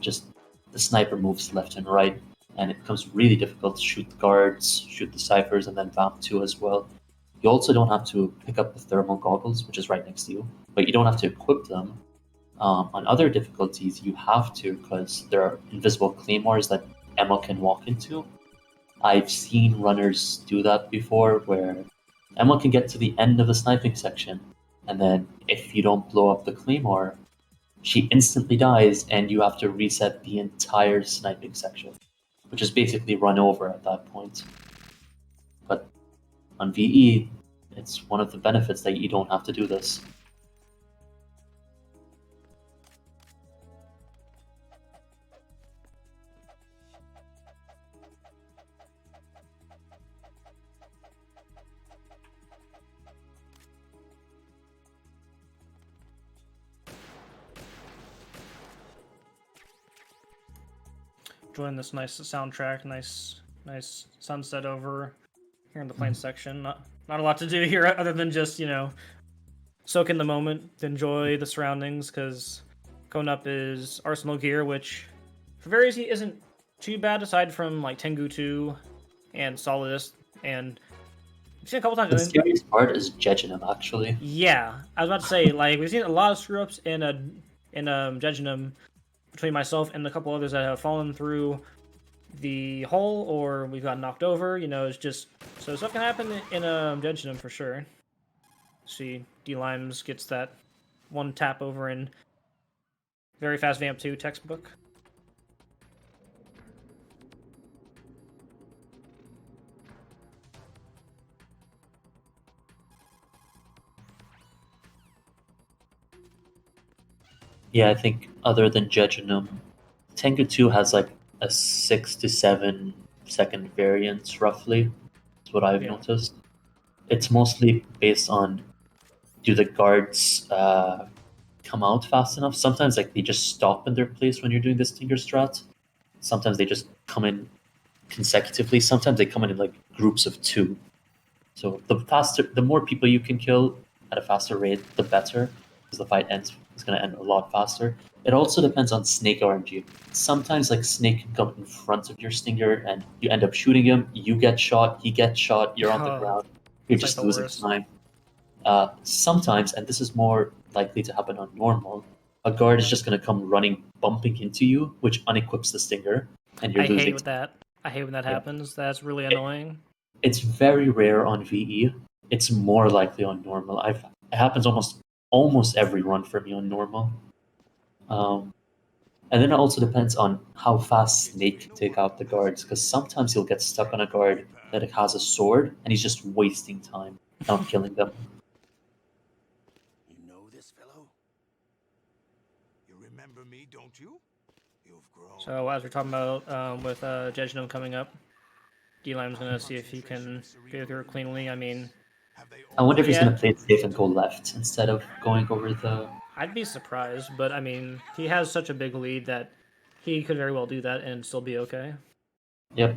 The sniper moves left and right, and it becomes really difficult to shoot the guards, shoot the ciphers, and then Vamp 2 as well. You also don't have to pick up the thermal goggles, which is right next to you, but you don't have to equip them. On other difficulties, you have to, because there are invisible claymores that Emma can walk into. I've seen runners do that before, where Emma can get to the end of the sniping section, and then if you don't blow up the claymore, she instantly dies, and you have to reset the entire sniping section, which is basically run over at that point. But on VE, it's one of the benefits that you don't have to do this. Enjoying this nice soundtrack, nice sunset over here in the plain section. Not a lot to do here other than just, you know, soak in the moment, enjoy the surroundings, because going up is Arsenal gear, which for various isn't too bad aside from like Tengu 2 and Solidus, and I've seen a couple times. The scariest part is Jejunum, actually. Yeah, I was about to say, like, we've seen a lot of screw ups in Jejunum between myself and a couple others that have fallen through the hole or we've got knocked over. You know, it's just so stuff can happen in Jejunum for sure. See, D Limes gets that one tap over in Very Fast Vamp 2 textbook. Yeah, I think other than Jejunum, Tengu 2 has like a 6 to 7 second variance, roughly. That's what I've noticed. It's mostly based on do the guards come out fast enough? Sometimes like they just stop in their place when you're doing the Stinger strat. Sometimes they just come in consecutively. Sometimes they come in like groups of 2. So the more people you can kill at a faster rate, the better, because the fight is going to end a lot faster. It also depends on Snake RNG. Sometimes like Snake can come in front of your Stinger and you end up shooting him. You get shot, he gets shot, you're on the ground. You're just like losing time. Sometimes, and this is more likely to happen on normal, a guard is just going to come running, bumping into you, which unequips the Stinger, and you're losing. I hate when that happens. That's really annoying. It's very rare on VE. It's more likely on normal. It happens almost every run for me on normal. And then it also depends on how fast Snake can take out the guards, because sometimes he'll get stuck on a guard that has a sword, and he's just wasting time, not killing them. You know this fellow? You remember me, don't you? You've grown. So as we're talking about with Jejunum coming up, D-Lime's going to see if he can go through it cleanly. I mean, I wonder if he's going to play it safe and go left instead of going over the... I'd be surprised, but I mean, he has such a big lead that he could very well do that and still be okay. Yep.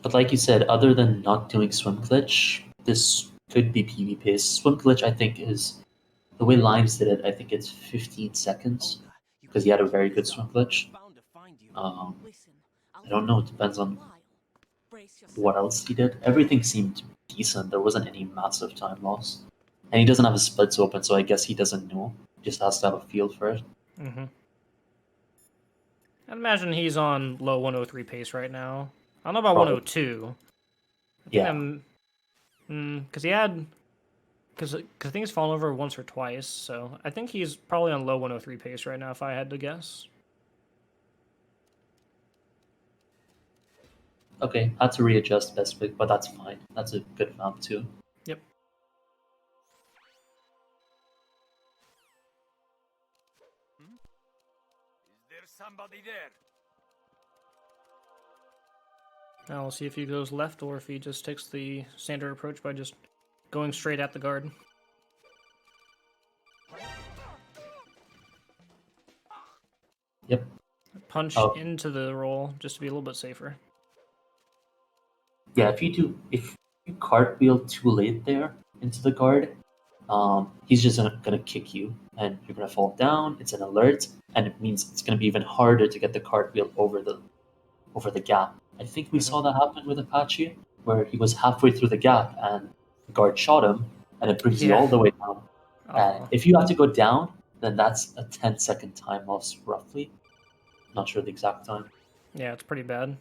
But like you said, other than not doing Swim Glitch, this could be PV pace. Swim Glitch, I think, is... The way Limes did it, I think it's 15 seconds, because he had a very good Swim Glitch. I don't know, it depends on what else he did. Everything seemed decent, there wasn't any massive time loss. And he doesn't have his splits open, so I guess he doesn't know. He just has to have a feel for it. Mm-hmm. I'd imagine he's on low 103 pace right now. I don't know about 102. Because he had... Because I think he's fallen over once or twice, so I think he's probably on low 103 pace right now, if I had to guess. Okay, had to readjust best pick, but that's fine. That's a good map too. Yep. Is there somebody there? Now we'll see if he goes left or if he just takes the standard approach by just going straight at the guard. Yep. Punch into the roll just to be a little bit safer. Yeah, if you cartwheel too late there into the guard, he's just gonna kick you, and you're gonna fall down. It's an alert, and it means it's gonna be even harder to get the cartwheel over the gap. I think we saw that happen with Apache, where he was halfway through the gap and the guard shot him, and it brings you Yeah. all the way down. And Oh, if you have to go down, then that's a 10-second time loss, roughly. Not sure the exact time. yeah, it's pretty bad.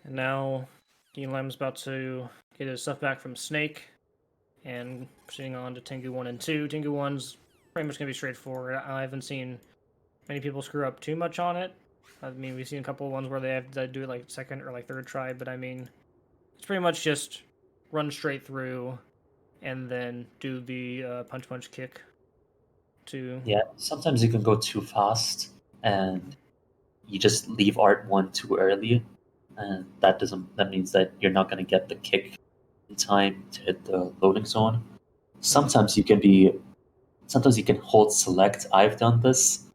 And now Dean Lem's about to get his stuff back from Snake and proceeding on to Tengu 1 and 2. Tengu 1's pretty much going to be straightforward. I haven't seen many people screw up too much on it. I mean, we've seen a couple of ones where they have to do it like second or like third try, but I mean, it's pretty much just run straight through and then do the punch kick to... Yeah, sometimes you can go too fast and you just leave Art 1 too early, and that means that you're not going to get the kick in time to hit the loading zone. Sometimes you can hold select. I've done this,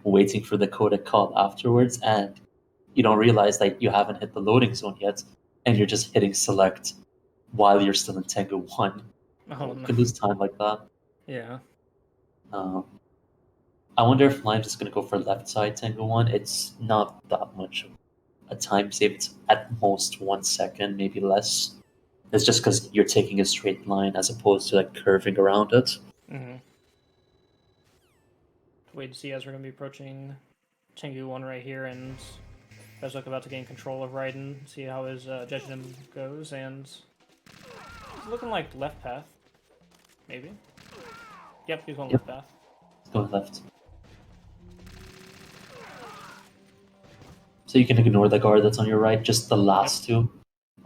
waiting for the codec call afterwards, and you don't realize that you haven't hit the loading zone yet, and you're just hitting select while you're still in Tengu 1. Oh, You no. could lose time like that. Yeah. I wonder if Lime's just going to go for left side Tengu 1. It's not that much of a time save. It's at most 1 second, maybe less. It's just because you're taking a straight line as opposed to like curving around it. Mm-hmm. Wait to see as we're going to be approaching Tengu 1 right here, and Bezwick about to gain control of Raiden, see how his judgment goes, and it's looking like left path. Maybe? Yep, he's going left path. Go left. So you can ignore the guard that's on your right, just the last two.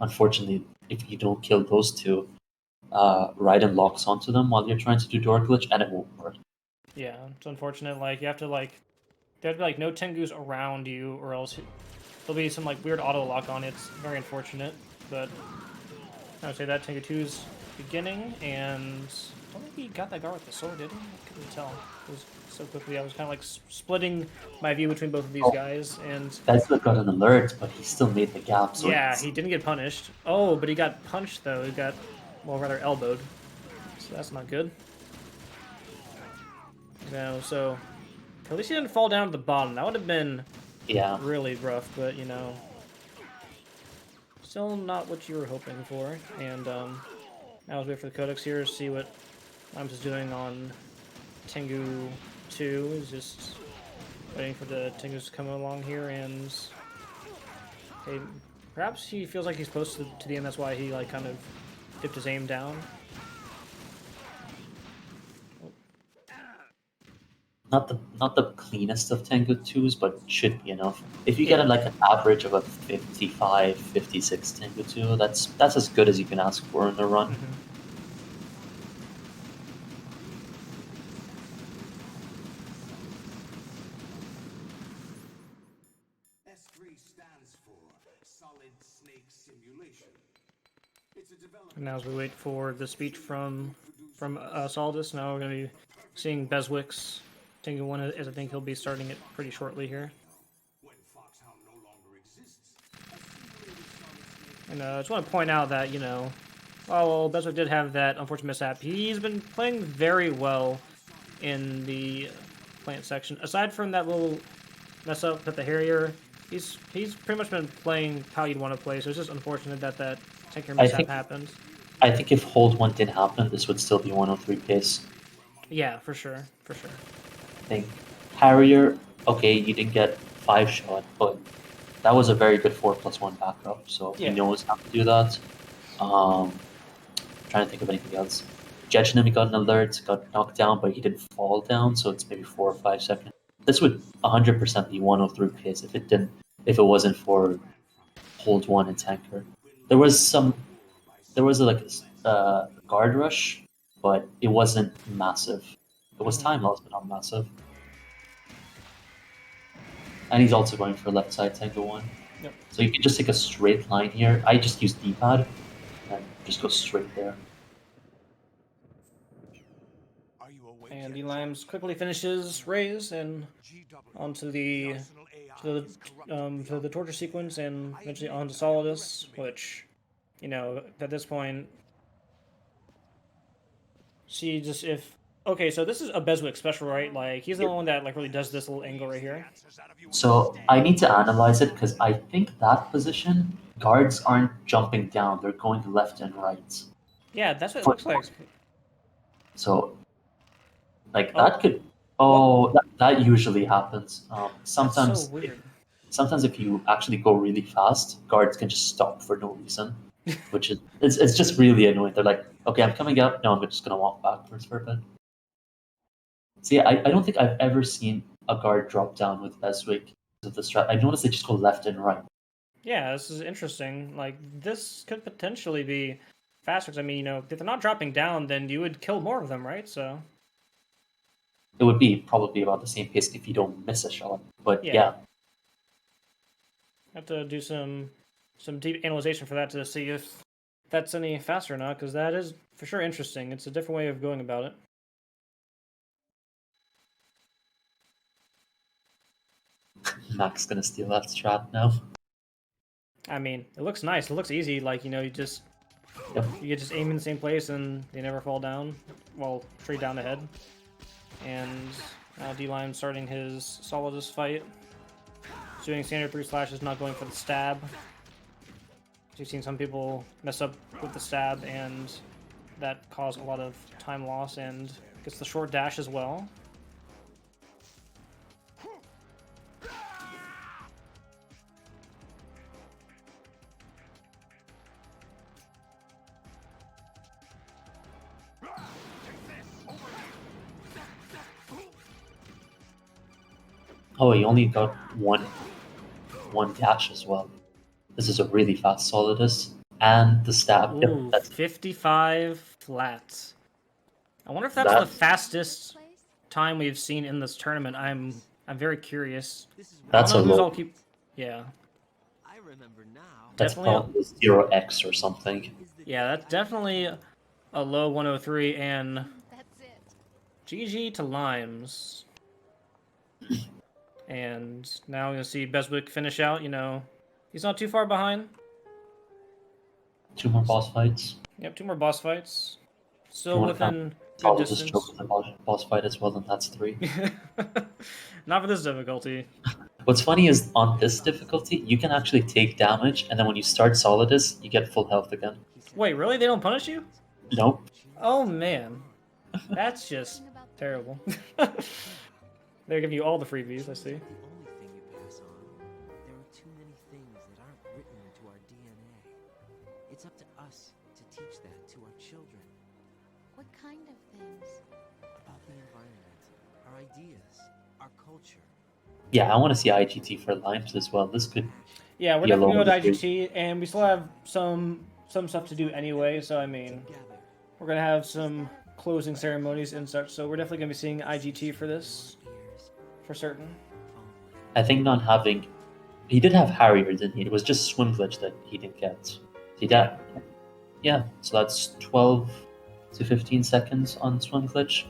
Unfortunately, if you don't kill those two, Raiden locks onto them while you're trying to do door glitch, and it won't work. Yeah, it's unfortunate. Like, you have to, like, there have to be, like, no Tengus around you, or else there'll be some, like, weird auto lock on it. It's very unfortunate, but I would say that Tengu 2's beginning, and I don't think he got that guard with the sword, did he? I couldn't tell. It was so quickly. I was kind of, like, splitting my view between both of these guys, and... Bezwick got an alert, but he still made the gap, so yeah, he didn't get punished. Oh, but he got punched, though. He got, well, rather elbowed. So that's not good. No, so at least he didn't fall down to the bottom. That would have been really rough, but you know, still not what you were hoping for. And now let's wait for the codex here to see what Limes is doing on Tengu 2. He's just waiting for the Tengus to come along here, and okay, perhaps he feels like he's close to the end. That's why he like kind of dipped his aim down. Not the cleanest of Tengu 2s, but should be enough. If you get like an average of a 55, 56 Tengu 2, that's as good as you can ask for in a run. S3 stands for Solid Snake Simulation. It's a development. And now as we wait for the speech from Saldus, now we're going to be seeing Bezwick's Tengu 1, as I think he'll be starting it pretty shortly here. When Foxhound no longer exists, And I just want to point out that, you know, while Bezwick did have that unfortunate mishap, he's been playing very well in the plant section. Aside from that little mess up at the Harrier, he's pretty much been playing how you'd want to play, so it's just unfortunate that that tanker mishap happened. I think if hold 1 didn't happen, this would still be 103 pace. Yeah, for sure, for sure. I think Harrier, okay, you didn't get 5 shot, but that was a very good 4+1 backup, so he knows how to do that. Trying to think of anything else. Jejnum, he got an alert, got knocked down, but he didn't fall down, so it's maybe 4 or 5 seconds. This would 100% be 103 pace if it wasn't for hold 1 and tanker. There was a guard rush, but it wasn't massive. It was time loss, but not massive. And he's also going for left side Tengu 1. Yep. So you can just take a straight line here. I just use D-pad and just go straight there. And D-Limes quickly finishes Raise and onto the to the torture sequence and eventually onto Solidus, which, you know, at this point, she just okay, so this is a Beswick special, right? Like he's the only one that like really does this little angle right here. So I need to analyze it because I think that position guards aren't jumping down; they're going left and right. Yeah, that's what it looks like. So, like Oh. that could. Oh, that usually happens. Sometimes, That's so weird. Sometimes if you actually go really fast, guards can just stop for no reason, which is it's just really annoying. They're like, okay, I'm coming up. No, I'm just gonna walk backwards for a bit. See, I don't think I've ever seen a guard drop down with Beswick of the strat. I noticed they just go left and right. Yeah, this is interesting. Like this could potentially be faster. 'Cause, I mean, you know, if they're not dropping down, then you would kill more of them, right? So It would be probably about the same pace if you don't miss a shot. But yeah. Have to do some deep analyzation for that to see if that's any faster or not, because that is for sure interesting. It's a different way of going about it. Mac's gonna steal that strat now. I mean, it looks nice. It looks easy. Like, you know, you just aim in the same place and they never fall down. Well, straight down the head. And now D-Lime starting his Solidus fight. Doing standard 3/, not going for the stab. You've seen some people mess up with the stab, and that caused a lot of time loss, and gets the short dash as well. Oh, he only got one dash as well. This is a really fast Solidus. And the stab. Ooh, Yep, that's 55 flats. I wonder if that's the fastest time we've seen in this tournament. I'm very curious. That's a low. Yeah. I remember now. That's Definitely probably 0x or something. Yeah, that's definitely a low 103, and That's it. GG to Limes. And now you'll see Beswick finish out. You know, he's not too far behind. 2 more boss fights. Yep, 2 more boss fights. Still You wanna within I'll good just distance. choke with the boss fight as well, and that's 3. Not for this difficulty. What's funny is on this difficulty, you can actually take damage, and then when you start Solidus, you get full health again. Wait, really? They don't punish you? Nope. Oh man, that's just terrible. They're giving you all the freebies. I see. The only thing you pass on. There are too many things that aren't written into our DNA. It's up to us to teach that to our children. What kind of things? About the environment, our ideas, our culture. Yeah, I want to see IGT for Limes as well. This could. Yeah, we're Yeah, definitely going to long IGT, and we still have some stuff to do anyway. So I mean, we're gonna have some closing ceremonies and such. So we're definitely gonna be seeing IGT for this, for certain. I think not having. He did have Harrier, didn't he? It was just Swim Glitch that he didn't get. He did. Yeah, so that's 12 to 15 seconds on Swim Glitch.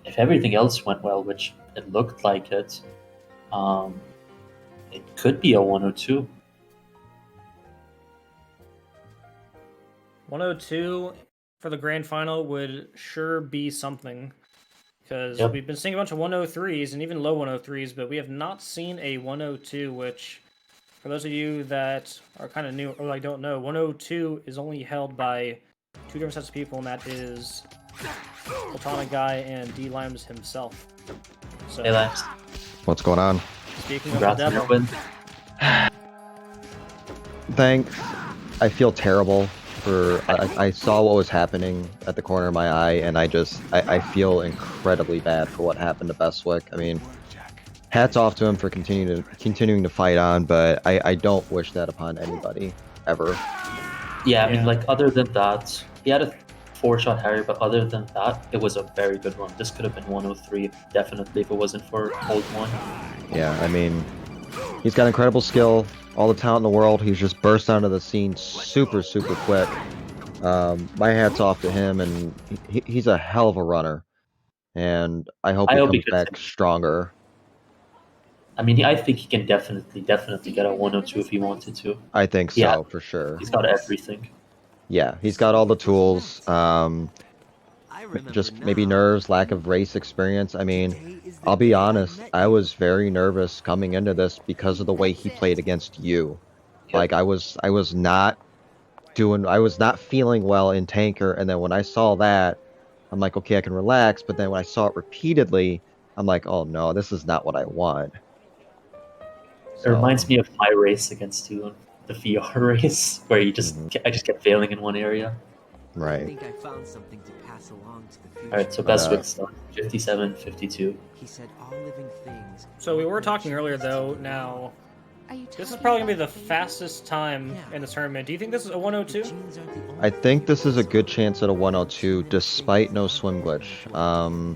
If everything else went well, which it looked like it could be a 102. 102 for the grand final would sure be something, because Yep. we've been seeing a bunch of 103s and even low 103s, but we have not seen a 102, which, for those of you that are kind of new or like don't know, 102 is only held by 2 different sets of people, and that is Platonic Guy and D-Limes himself. So, Hey, Limes. What's going on? speaking Congrats of on the your devil, win. Thanks. I feel terrible for. I saw what was happening at the corner of my eye, and I feel incredibly bad for what happened to Bestwick. I mean, hats off to him for continuing to fight on, but I don't wish that upon anybody ever. Yeah, I mean, Yeah. like, other than that, he had a 4-shot Harrier, but other than that, it was a very good run. This could have been 103, definitely, if it wasn't for Old One. Yeah, I mean, he's got incredible skill, all the talent in the world. He's just burst onto the scene super quick. My hat's off to him, and he's a hell of a runner. and I hope I he hope he comes back continues. stronger. I mean, I think he can definitely get a 102 if he wanted to. I think so, Yeah. for sure. He's got everything. Yeah, he's got all the tools. I remember Just maybe now. nerves, lack of race experience. I mean, Today is the I'll be day honest, met I you. was very nervous coming into this because of the way he played against you. Like I was not feeling well in Tanker, and then when I saw that, I'm like, okay, I can relax, but then when I saw it repeatedly, I'm like, oh no, this is not what I want. It reminds So, me of my race against you, the VR race, where I just kept failing in one area. I right. think I found something to pass along to the future. All right, so But, Beswick's done. 57, 52. He said all living things. So we were talking earlier, though. Now, Are you this is talking probably gonna be about the fastest time in this tournament. Do you think this is a 102? Genes aren't the only I think thing this is a that's good on chance at a Earth. 102, There's despite no things swim that glitch. are DNA.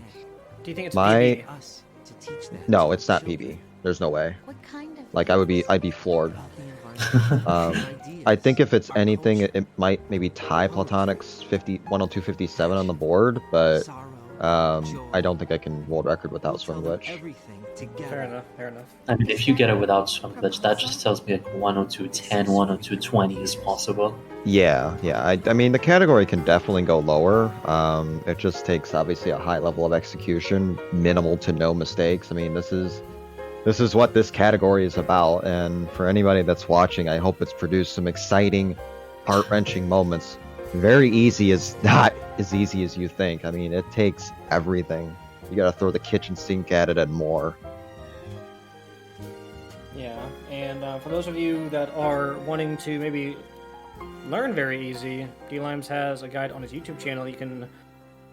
Do you think it's My PB? Us to teach that no, to it's our not children. PB. There's no way. what kind of Like things? I'd be floored. About the environment, Um, ideas, I think if it's our anything, culture, it might maybe tie Platonic's 102.57 on the board, but sorrow, I joy. don't think I can world record without We'll swim tell them glitch. everything together. Fair enough. Fair enough. I mean, if you get it without swim glitch, that just tells me like 102.10, 102.20 is possible. Yeah. I mean, the category can definitely go lower. It just takes obviously a high level of execution, minimal to no mistakes. I mean, this is what this category is about, and for anybody that's watching, I hope it's produced some exciting, heart-wrenching moments. Very easy is not as easy as you think. I mean, it takes everything. You gotta throw the kitchen sink at it and more. Yeah, and for those of you that are wanting to maybe learn very easy, D-Limes has a guide on his YouTube channel. You can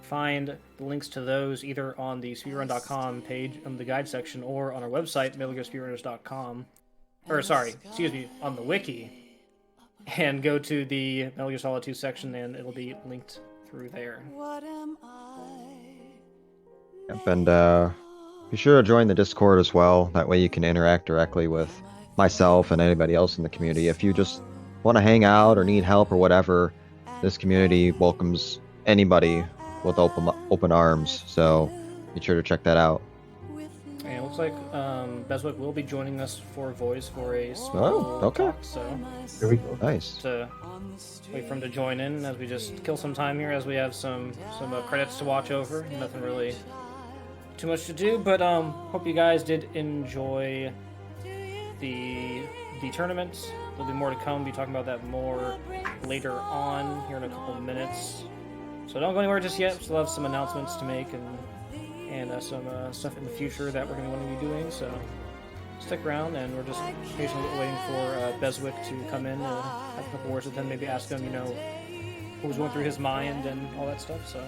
find the links to those either on the speedrun.com page in the guide section or on our website, metalgearspeedrunners.com. Or, sorry, excuse me, on the wiki. And go to the Metal Gear Solid 2 section and it'll be linked through there. Yep, and be sure to join the Discord as well. That way you can interact directly with myself and anybody else in the community. If you just want to hang out or need help or whatever, this community welcomes anybody with open arms. So be sure to check that out. And it looks like Beswick will be joining us for voice for a small okay. talk, so Here we go. Nice. to wait for him to join in as we just kill some time here as we have some credits to watch over. Nothing really too much to do, but hope you guys did enjoy the tournament. There'll be more to come. Be talking about that more later on here in a couple of minutes. So don't go anywhere just yet. Still have some announcements to make and some stuff in the future that we're going to want to be doing. So stick around, and we're just patiently waiting for Beswick to come in and have a couple words with him. Maybe ask him, what was going through his mind and all that stuff. So.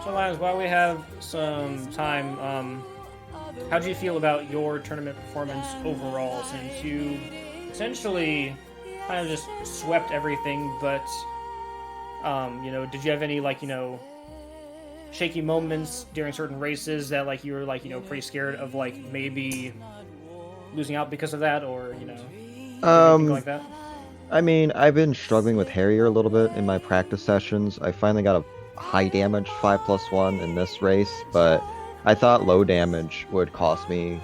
So, Lions, while we have some time, how do you feel about your tournament performance overall? Since you essentially kind of just swept everything, but did you have any shaky moments during certain races that you were pretty scared of maybe losing out because of that, or anything like that? I mean, I've been struggling with Harrier a little bit in my practice sessions. I finally got a high damage 5+1 in this race, but I thought low damage would cost me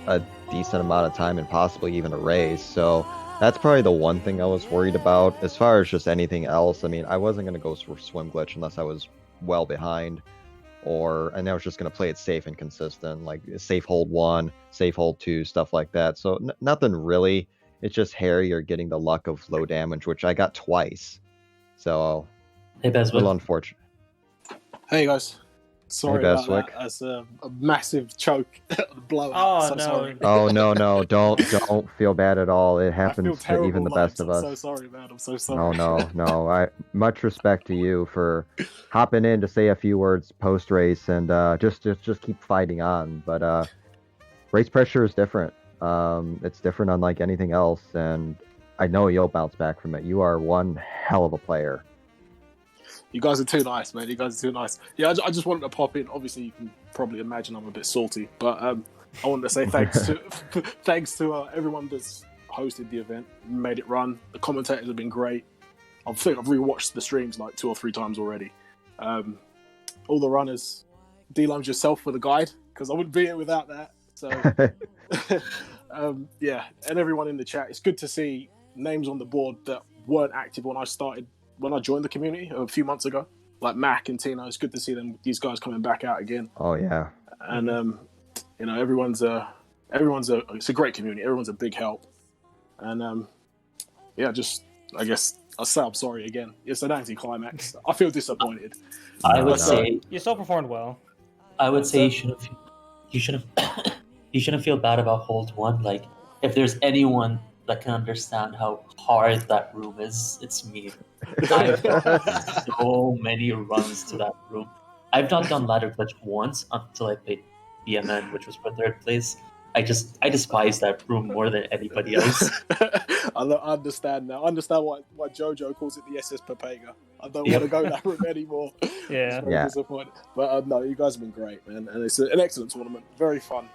a decent amount of time and possibly even a race. So that's probably the one thing I was worried about. As far as just anything else, I mean, I wasn't going to go for swim glitch unless I was well behind, and I was just going to play it safe and consistent, like safe hold 1, safe hold 2, stuff like that. So nothing really. It's just Harrier getting the luck of low damage, which I got twice. So Hey, a Beswick. little unfortunate. Hey guys, sorry Hey, about Beswick. that. That's a massive choke blowout. Oh, so no. sorry. Oh no! Don't feel bad at all. It I feel happens to terrible. even the like, best of I'm us. so sorry, man. I'm so sorry. No. I much respect to you for hopping in to say a few words post race and just keep fighting on. But race pressure is different. It's different unlike anything else, and I know you'll bounce back from it. You are one hell of a player. You guys are too nice, man. You guys are too nice. Yeah, I just wanted to pop in. Obviously, you can probably imagine I'm a bit salty, but I wanted to say thanks to everyone that's hosted the event, made it run. The commentators have been great. I think I've rewatched the streams like 2 or 3 times already. All the runners, D-Lime's yourself for the guide, because I wouldn't be here without that. So, yeah, and everyone in the chat. It's good to see names on the board that weren't active when I joined the community a few months ago, like Mac and Tino. It's good to see these guys coming back out again. Oh yeah. And you know, it's a great community. Everyone's a big help. And yeah, I guess I'll say I'm sorry again. It's an anticlimax. I feel disappointed. I would say You still performed well. I would say you shouldn't feel bad about hold one. Like, if there's anyone that can understand how hard that room is, it's me. I've done so many runs to that room. I've not done ladder clutch once until I played BMN, which was for 3rd place. I despise that room more than anybody else. I understand now. I understand why Jojo calls it the SS Papega. I don't want to go that room anymore. Yeah. It's very disappointing. But no, you guys have been great, man. And it's an excellent tournament. Very fun.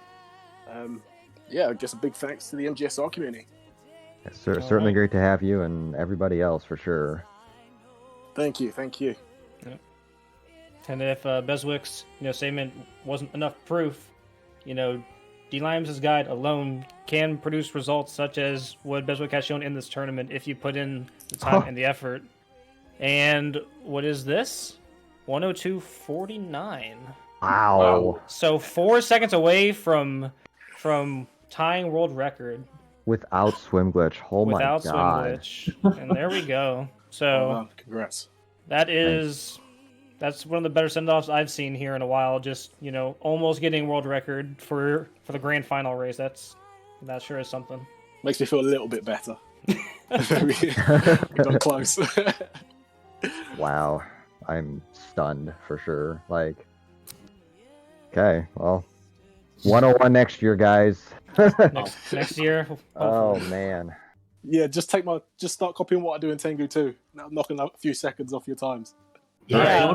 Yeah, I guess a big thanks to the MGSR community. It's certainly great to have you and everybody else for sure. Thank you. Yeah. And if Beswick's statement wasn't enough proof, D-Limes' guide alone can produce results such as what Beswick has shown in this tournament if you put in the time and the effort. And what is this? 102.49. Wow. So 4 seconds away from tying world record. Without swim glitch. Oh my god. Without swim glitch. And there we go. So congrats. That's one of the better send-offs I've seen here in a while. Just almost getting world record for the grand final race. That sure is something. Makes me feel a little bit better. we got close. Wow, I'm stunned for sure. Like, okay, well, 101 next year, guys. next year. Oh man. Yeah, just start copying what I do in Tengu too. Now knocking a few seconds off your times. Yeah,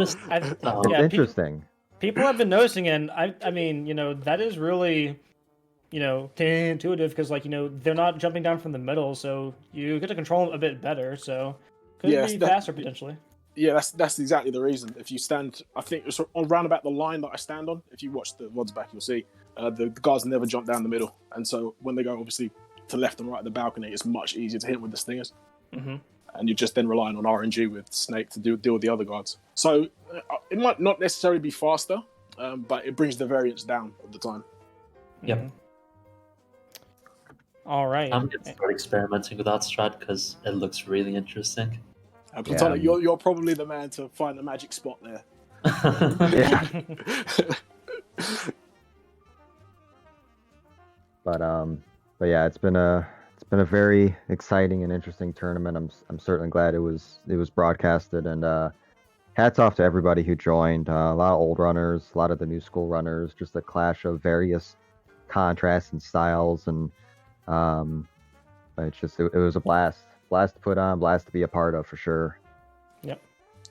Interesting. People have been noticing, and I mean, that is really, intuitive because, they're not jumping down from the middle, so you get to control them a bit better. So could be faster potentially. Yeah, that's exactly the reason. If you stand, I think it's around about the line that I stand on. If you watch the VODs back, you'll see the guys never jump down the middle, and so when they go obviously to left and right of the balcony, it's much easier to hit with the stingers. Mm-hmm. And you're just then relying on RNG with Snake to deal with the other guards. So it might not necessarily be faster, but it brings the variance down at the time. Yep. Mm-hmm. All right. I'm going to start experimenting with that strat because it looks really interesting. You're probably the man to find the magic spot there. Yeah. But yeah, it's been a very exciting and interesting tournament. I'm certainly glad it was broadcasted, and hats off to everybody who joined. A lot of old runners, a lot of the new school runners. Just a clash of various contrasts and styles, and it was a blast to put on, blast to be a part of for sure. Yep,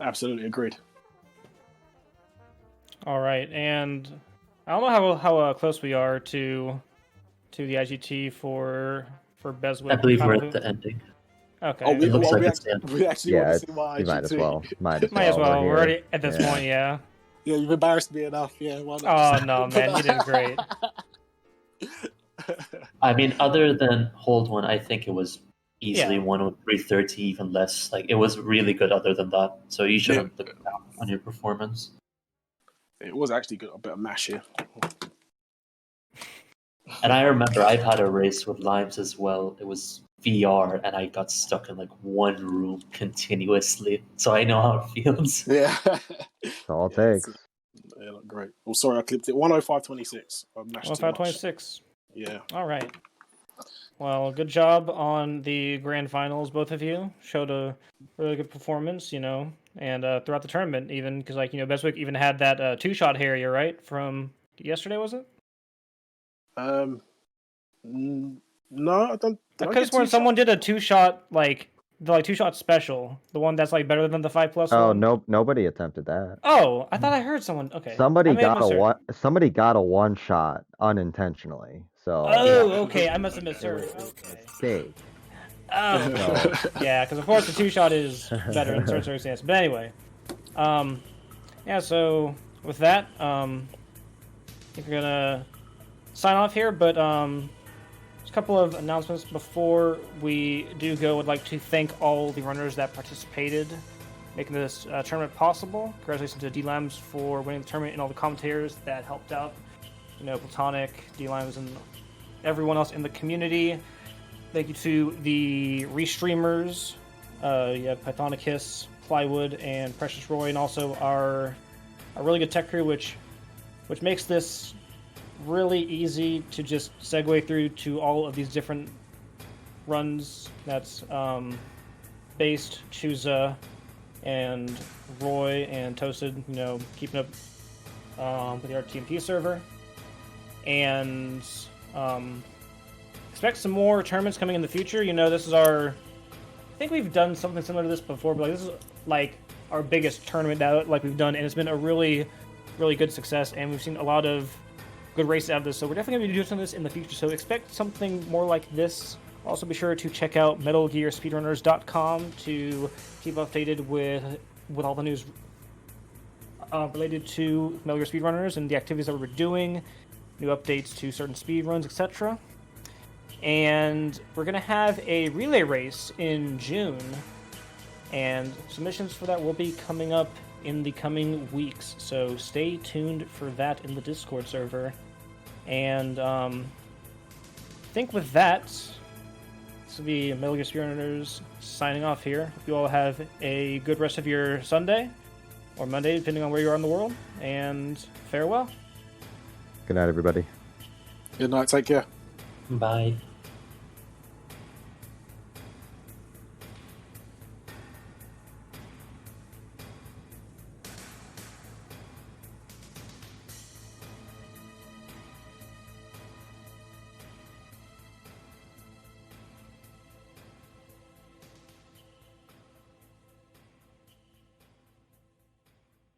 absolutely agreed. All right, and I don't know how close we are to the IGT for Beswick. I believe we're at the ending. Okay. Oh, it looks like it's the end. We actually want to see my IGT. Might as well. Might as well. We're already at this point, yeah. Yeah, you've embarrassed me enough. Yeah. Why not? Oh no, man, you did great. I mean, other than hold one, I think it was easily 103.30, even less. Like, it was really good. Other than that, so you shouldn't look down on your performance. It was actually good. A bit of mash here. And I remember I've had a race with Limes as well. It was VR, and I got stuck in like one room continuously. So I know how it feels. Yeah. That's all it takes. Yeah, look great. Oh, sorry, I clipped it. 105.26. 105.26. Yeah. All right. Well, good job on the grand finals, both of you. Showed a really good performance, and throughout the tournament, even because, Beswick even had that 2-shot Harrier, right? From yesterday, was it? No, I don't. Because when someone did a 2-shot, the 2-shot special, the one that's better than the 5+. Oh, one. no, nobody attempted that. Oh, I thought I heard someone. Okay. Somebody got a 1-shot unintentionally. So. Oh, okay. I must have misheard. Okay. Mistake. Oh, No. yeah, because of course the two-shot is better in certain circumstances. But anyway, yeah. So with that, I think we're gonna sign off here. But just a couple of announcements before we do go. I'd like to thank all the runners that participated, making this tournament possible. Congratulations to D-Lams for winning the tournament and all the commentators that helped out. You know, Platonic, D-Lams, and everyone else in the community. Thank you to the restreamers. You have Pythonicus, Plywood, and Precious Roy, and also our really good tech crew, which makes this really easy to just segue through to all of these different runs. That's Based, Chuza, and Roy, and Toasted, you know, keeping up with the RTMP server. And expect some more tournaments coming in the future. You know, this is I think we've done something similar to this before, but this is like our biggest tournament that like we've done, and it's been a really, really good success, and we've seen a lot of good races out of this, so we're definitely going to be doing some of this in the future, so expect something more like this. Also be sure to check out MetalGearSpeedrunners.com to keep updated with all the news related to Metal Gear Speedrunners and the activities that we're doing, new updates to certain speedruns, etc. And we're going to have a relay race in June, and submissions for that will be coming up in the coming weeks, so stay tuned for that in the Discord server. And I think with that, this will be Metal Gear Speedrunners signing off here. Hope you all have a good rest of your Sunday, or Monday, depending on where you are in the world, and farewell. Good night, everybody. Good night. Take care. Bye.